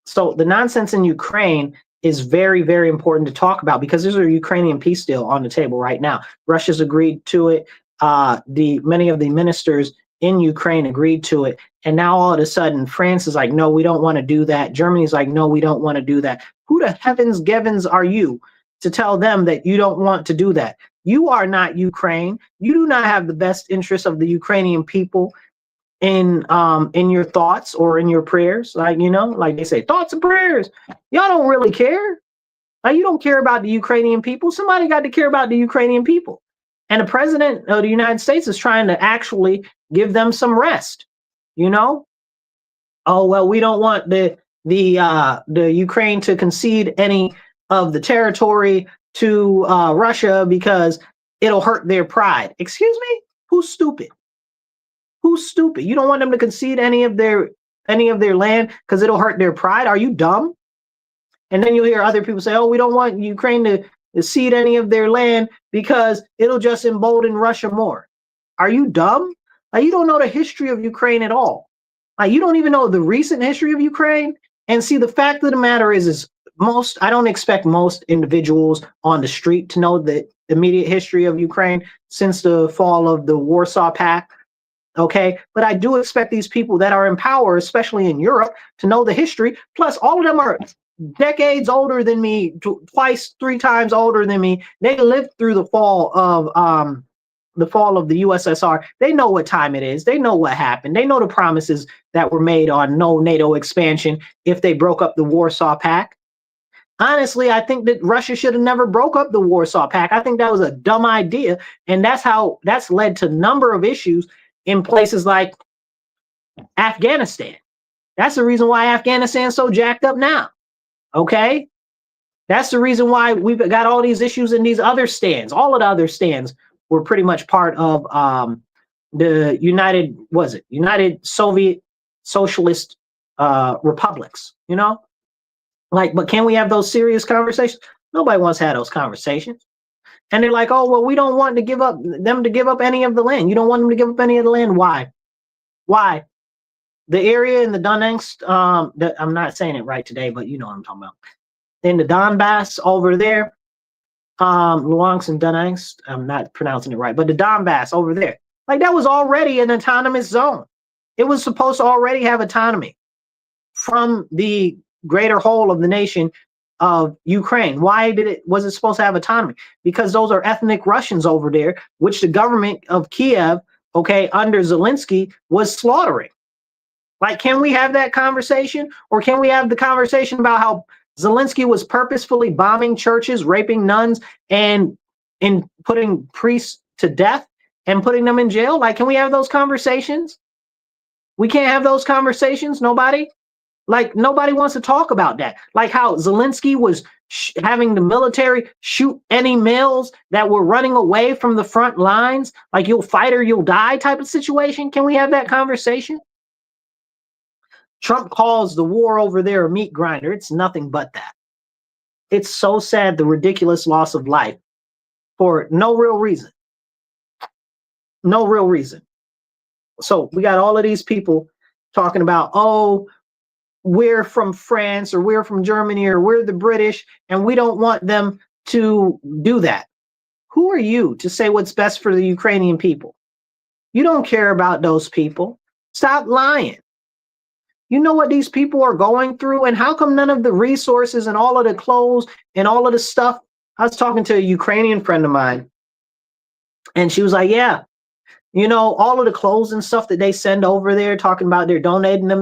So the nonsense in Ukraine is very, very important to talk about, because there's a Ukrainian peace deal on the table right now. Russia's agreed to it. Many of the ministers in Ukraine agreed to it. And now all of a sudden, France is like, no, we don't want to do that. Germany's like, no, we don't want to do that. Who the heavens gevens are you to tell them that you don't want to do that? You are not Ukraine. You do not have the best interests of the Ukrainian people in your thoughts or in your prayers. Like, you know, like they say, thoughts and prayers. Y'all don't really care. Like, you don't care about the Ukrainian people. Somebody got to care about the Ukrainian people. And the president of the United States is trying to actually give them some rest. You know? Oh, well, we don't want the Ukraine to concede any of the territory to Russia because it'll hurt their pride. Excuse me? Who's stupid? Who's stupid? You don't want them to concede any of their land because it'll hurt their pride. Are you dumb? And then you'll hear other people say, oh, we don't want Ukraine to cede any of their land because it'll just embolden Russia more. Are you dumb? Like, you don't know the history of Ukraine at all. Like, you don't even know the recent history of Ukraine. And see, the fact of the matter is I don't expect most individuals on the street to know the immediate history of Ukraine since the fall of the Warsaw Pact. Okay, but I do expect these people that are in power, especially in Europe, to know the history. Plus, all of them are decades older than me, twice, 3 times older than me. They lived through the fall of the USSR. They know what time it is. They know what happened. They know the promises that were made on no NATO expansion if they broke up the Warsaw Pact. Honestly, I think that Russia should have never broke up the Warsaw Pact. I think that was a dumb idea, and that's led to a number of issues in places like Afghanistan. That's the reason why Afghanistan's so jacked up now. Okay? That's the reason why we've got all these issues in these other stands. All of the other stands were pretty much part of the United Soviet Socialist Republics, you know? Like, but can we have those serious conversations? Nobody wants to have those conversations. And they're like, oh, well, we don't want to give up any of the land. You don't want them to give up any of the land. Why? Why? The area in the Donetsk, I'm not saying it right today, but you know what I'm talking about. In the Donbass over there, Luhansk and Donetsk, I'm not pronouncing it right, but the Donbass over there, like that was already an autonomous zone. It was supposed to already have autonomy from the greater whole of the nation of Ukraine. Why was it supposed to have autonomy? Because those are ethnic Russians over there, which the government of Kiev, okay, under Zelensky was slaughtering. Like, can we have that conversation? Or can we have the conversation about how Zelensky was purposefully bombing churches, raping nuns, and putting priests to death and putting them in jail? Like, can we have those conversations? We can't have those conversations? Nobody? Like, nobody wants to talk about that. Like how Zelensky was having the military shoot any males that were running away from the front lines, like you'll fight or you'll die type of situation. Can we have that conversation? Trump calls the war over there a meat grinder. It's nothing but that. It's so sad, the ridiculous loss of life for no real reason. No real reason. So we got all of these people talking about, oh, we're from France or we're from Germany or we're the British and we don't want them to do that. Who are you to say what's best for the Ukrainian people? You don't care about those people. Stop lying. You know what these people are going through, and how come none of the resources and all of the clothes and all of the stuff? I was talking to a Ukrainian friend of mine and she was like, yeah, you know, all of the clothes and stuff that they send over there, talking about they're donating them,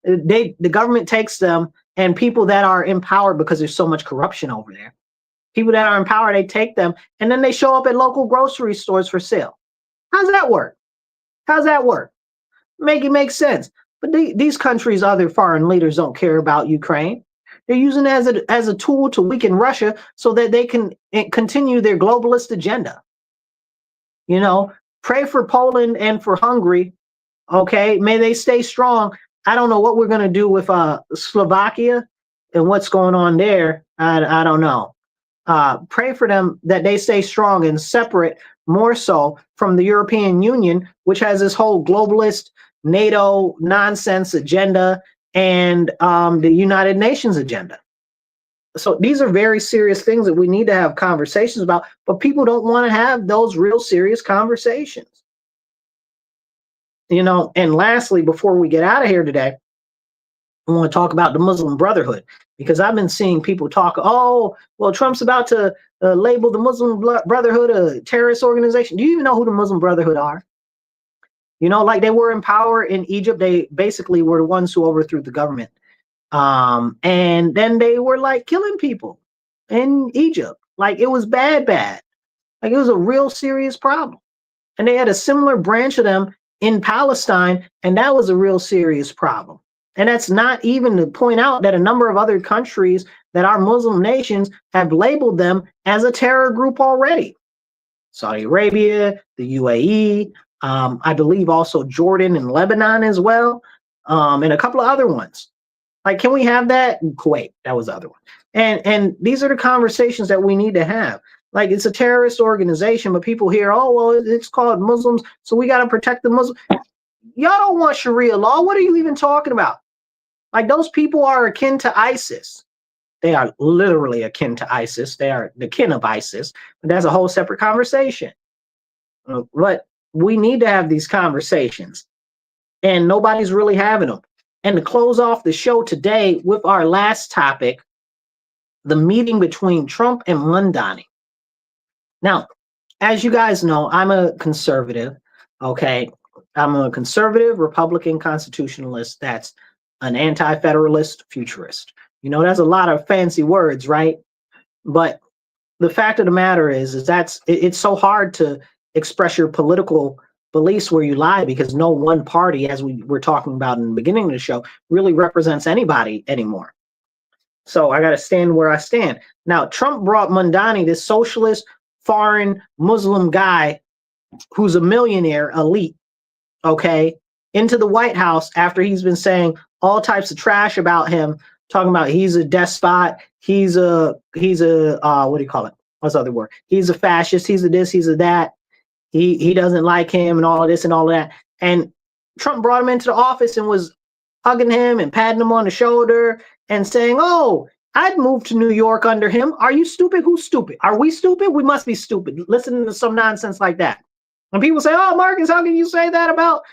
the government takes them, and people that are in power, because there's so much corruption over there, people that are in power, they take them and then they show up at local grocery stores for sale. How's that work? How's that work? Make it make sense. But these countries, other foreign leaders don't care about Ukraine. They're using it as a tool to weaken Russia so that they can continue their globalist agenda. You know, pray for Poland and for Hungary. Okay, may they stay strong. I don't know what we're going to do with Slovakia and what's going on there. I don't know. Pray for them that they stay strong and separate more so from the European Union, which has this whole globalist NATO nonsense agenda and the United Nations agenda. So these are very serious things that we need to have conversations about, but people don't want to have those real serious conversations. You know, and lastly, before we get out of here today, I want to talk about the Muslim Brotherhood, because I've been seeing people talk, oh, well, Trump's about to label the Muslim Brotherhood a terrorist organization. Do you even know who the Muslim Brotherhood are? You know, like they were in power in Egypt. They basically were the ones who overthrew the government. And then they were like killing people in Egypt. Like it was bad. Like it was a real serious problem. And they had a similar branch of them in Palestine, and that was a real serious problem. And that's not even to point out that a number of other countries that are Muslim nations have labeled them as a terror group already. Saudi Arabia, the UAE, I believe also Jordan and Lebanon as well, and a couple of other ones. Like, can we have that? Kuwait, that was the other one. And these are the conversations that we need to have. Like, it's a terrorist organization, but people hear, oh, well, it's called Muslims, so we got to protect the Muslims. Y'all don't want Sharia law. What are you even talking about? Like, those people are akin to ISIS. They are literally akin to ISIS. They are the kin of ISIS. But that's a whole separate conversation. But we need to have these conversations, and nobody's really having them. And to close off the show today with our last topic, the meeting between Trump and Mondani. Now, as you guys know, I'm a conservative, okay? I'm a conservative Republican constitutionalist that's an anti-federalist futurist. You know, that's a lot of fancy words, right? But the fact of the matter is it's so hard to express your political beliefs where you lie, because no one party, as we were talking about in the beginning of the show, really represents anybody anymore. So I got to stand where I stand. Now, Trump brought Mondani, this socialist, foreign Muslim guy who's a millionaire elite, okay, into the White House after he's been saying all types of trash about him, talking about he's a despot, he's a what do you call it? What's the other word? He's a fascist, he's a this, he's a that. He doesn't like him and all of this and all of that. And Trump brought him into the office and was hugging him and patting him on the shoulder and saying, oh, I'd move to New York under him. Are you stupid? Who's stupid? Are we stupid? We must be stupid. Listening to some nonsense like that. And people say, oh, Marcus, how can you say that about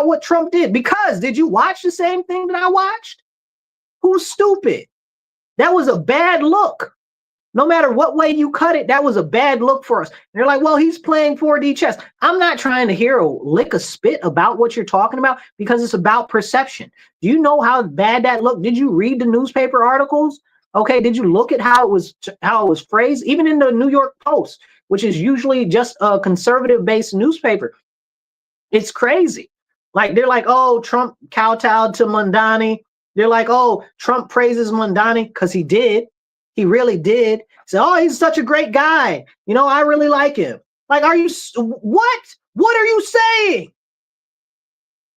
what Trump did? Because did you watch the same thing that I watched? Who's stupid? That was a bad look. No matter what way you cut it, that was a bad look for us. And they're like, well, he's playing 4D chess. I'm not trying to hear a lick of spit about what you're talking about, because it's about perception. Do you know how bad that looked? Did you read the newspaper articles? Okay, did you look at how it was phrased? Even in the New York Post, which is usually just a conservative-based newspaper. It's crazy. Like, they're like, oh, Trump kowtowed to Mondani. They're like, oh, Trump praises Mondani, because he did. He really did. Say, oh, he's such a great guy. You know, I really like him. Like, are you, what? What are you saying?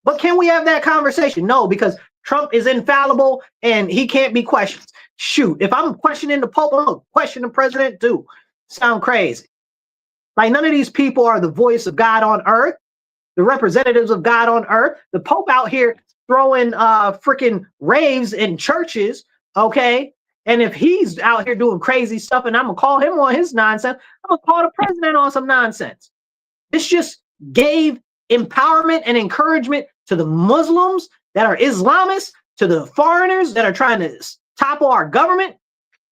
But can we have that conversation? No, because Trump is infallible and he can't be questioned. Shoot, if I'm questioning the Pope, I'm going to question the president too. Sound crazy. Like, none of these people are the voice of God on earth, the representatives of God on earth. The Pope out here throwing freaking raves in churches, okay? And if he's out here doing crazy stuff and I'm going to call him on his nonsense, I'm going to call the president on some nonsense. This just gave empowerment and encouragement to the Muslims that are Islamists, to the foreigners that are trying to topple our government,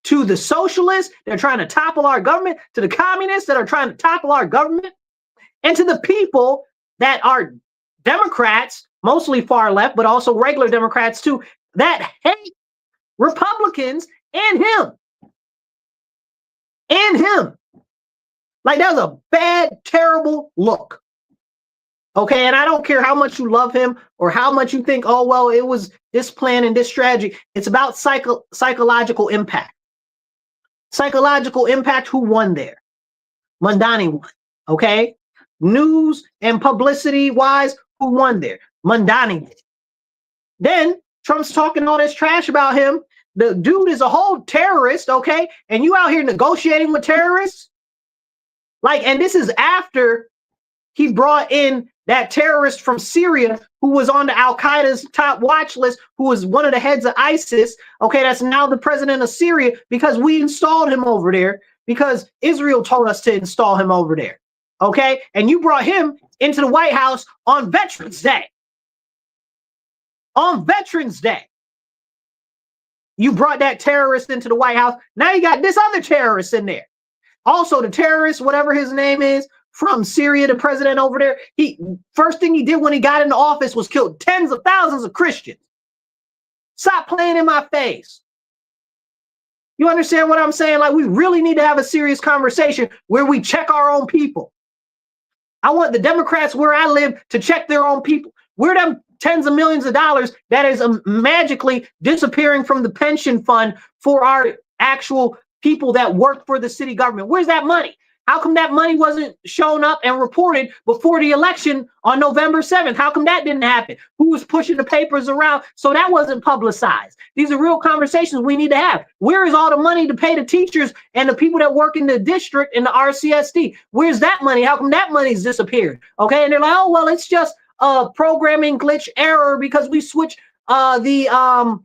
to the socialists that are trying to topple our government, to the communists that are trying to topple our government, and to the people that are Democrats, mostly far left, but also regular Democrats too, that hate Republicans and him. And him. Like, that was a bad, terrible look. Okay, and I don't care how much you love him or how much you think, oh, well, it was this plan and this strategy. It's about psychological impact. Psychological impact, who won there? Mondani won, okay? News and publicity-wise, who won there? Mondani did. Then Trump's talking all this trash about him. The dude is a whole terrorist, okay? And you out here negotiating with terrorists? Like, and this is after he brought in that terrorist from Syria who was on the Al-Qaeda's top watch list, who was one of the heads of ISIS, okay? That's now the president of Syria, because we installed him over there, because Israel told us to install him over there, okay? And you brought him into the White House on Veterans Day. On Veterans Day. You brought that terrorist into the White House. Now you got this other terrorist in there. Also, the terrorist, whatever his name is, from Syria, the president over there, first thing he did when he got into office was kill tens of thousands of Christians. Stop playing in my face. You understand what I'm saying? Like, we really need to have a serious conversation where we check our own people. I want the Democrats where I live to check their own people. We're them tens of millions of dollars that is magically disappearing from the pension fund for our actual people that work for the city government. Where's that money? How come that money wasn't shown up and reported before the election on November 7th? How come that didn't happen? Who was pushing the papers around so that wasn't publicized? These are real conversations we need to have. Where is all the money to pay the teachers and the people that work in the district in the RCSD? Where's that money? How come that money's disappeared? Okay, and they're like, oh, well, it's just a programming glitch error because we switched the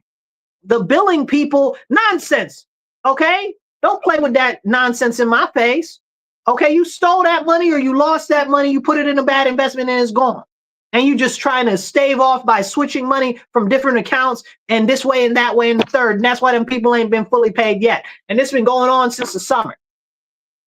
billing people. Nonsense. Okay, don't play with that nonsense in my face. Okay, you stole that money or you lost that money, you put it in a bad investment and it's gone. And you just trying to stave off by switching money from different accounts and this way and that way and the third. And that's why them people ain't been fully paid yet. And this has been going on since the summer.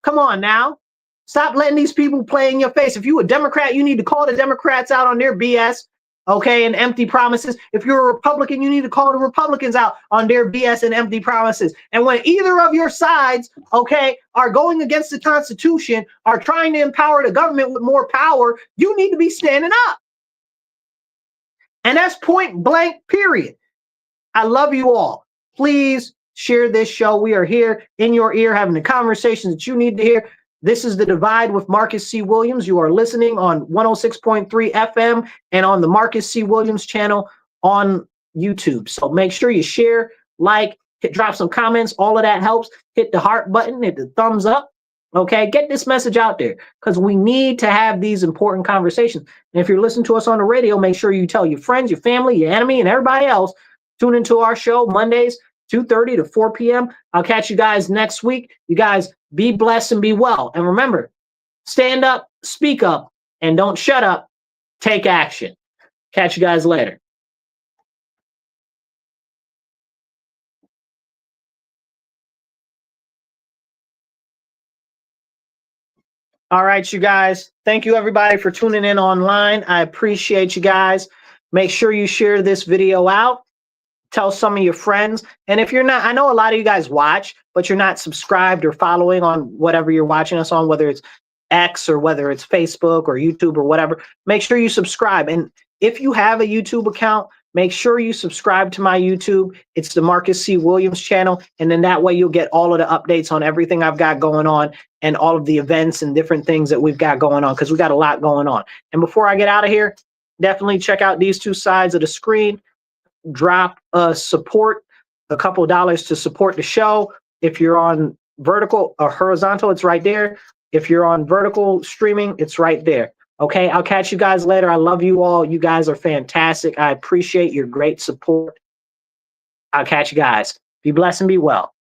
Come on now. Stop letting these people play in your face. If you a Democrat, you need to call the Democrats out on their BS. Okay, and empty promises. If you're a Republican, you need to call the Republicans out on their BS and empty promises. And when either of your sides, okay, are going against the Constitution, are trying to empower the government with more power, you need to be standing up. And that's point blank, period. I love you all. Please share this show. We are here in your ear having the conversations that you need to hear. This is The Divide with Marcus C. Williams. You are listening on 106.3 FM and on the Marcus C. Williams channel on YouTube. So make sure you share, like, drop some comments. All of that helps. Hit the heart button, hit the thumbs up. Okay, get this message out there because we need to have these important conversations. And if you're listening to us on the radio, make sure you tell your friends, your family, your enemy, and everybody else. Tune into our show Mondays, 2:30 to 4 p.m. I'll catch you guys next week. You guys be blessed and be well. And remember, stand up, speak up, and don't shut up. Take action. Catch you guys later. All right, you guys. Thank you, everybody, for tuning in online. I appreciate you guys. Make sure you share this video out. Tell some of your friends. And if you're not, I know a lot of you guys watch, but you're not subscribed or following on whatever you're watching us on, whether it's X or whether it's Facebook or YouTube or whatever, make sure you subscribe. And if you have a YouTube account, make sure you subscribe to my YouTube. It's the Marcus C. Williams channel. And then that way you'll get all of the updates on everything I've got going on and all of the events and different things that we've got going on because we got a lot going on. And before I get out of here, definitely check out these two sides of the screen. Drop support, a couple of dollars to support the show. If you're on vertical or horizontal, it's right there. If you're on vertical streaming, it's right there. Okay, I'll catch you guys later. I love you all. You guys are fantastic. I appreciate your great support. I'll catch you guys. Be blessed and be well.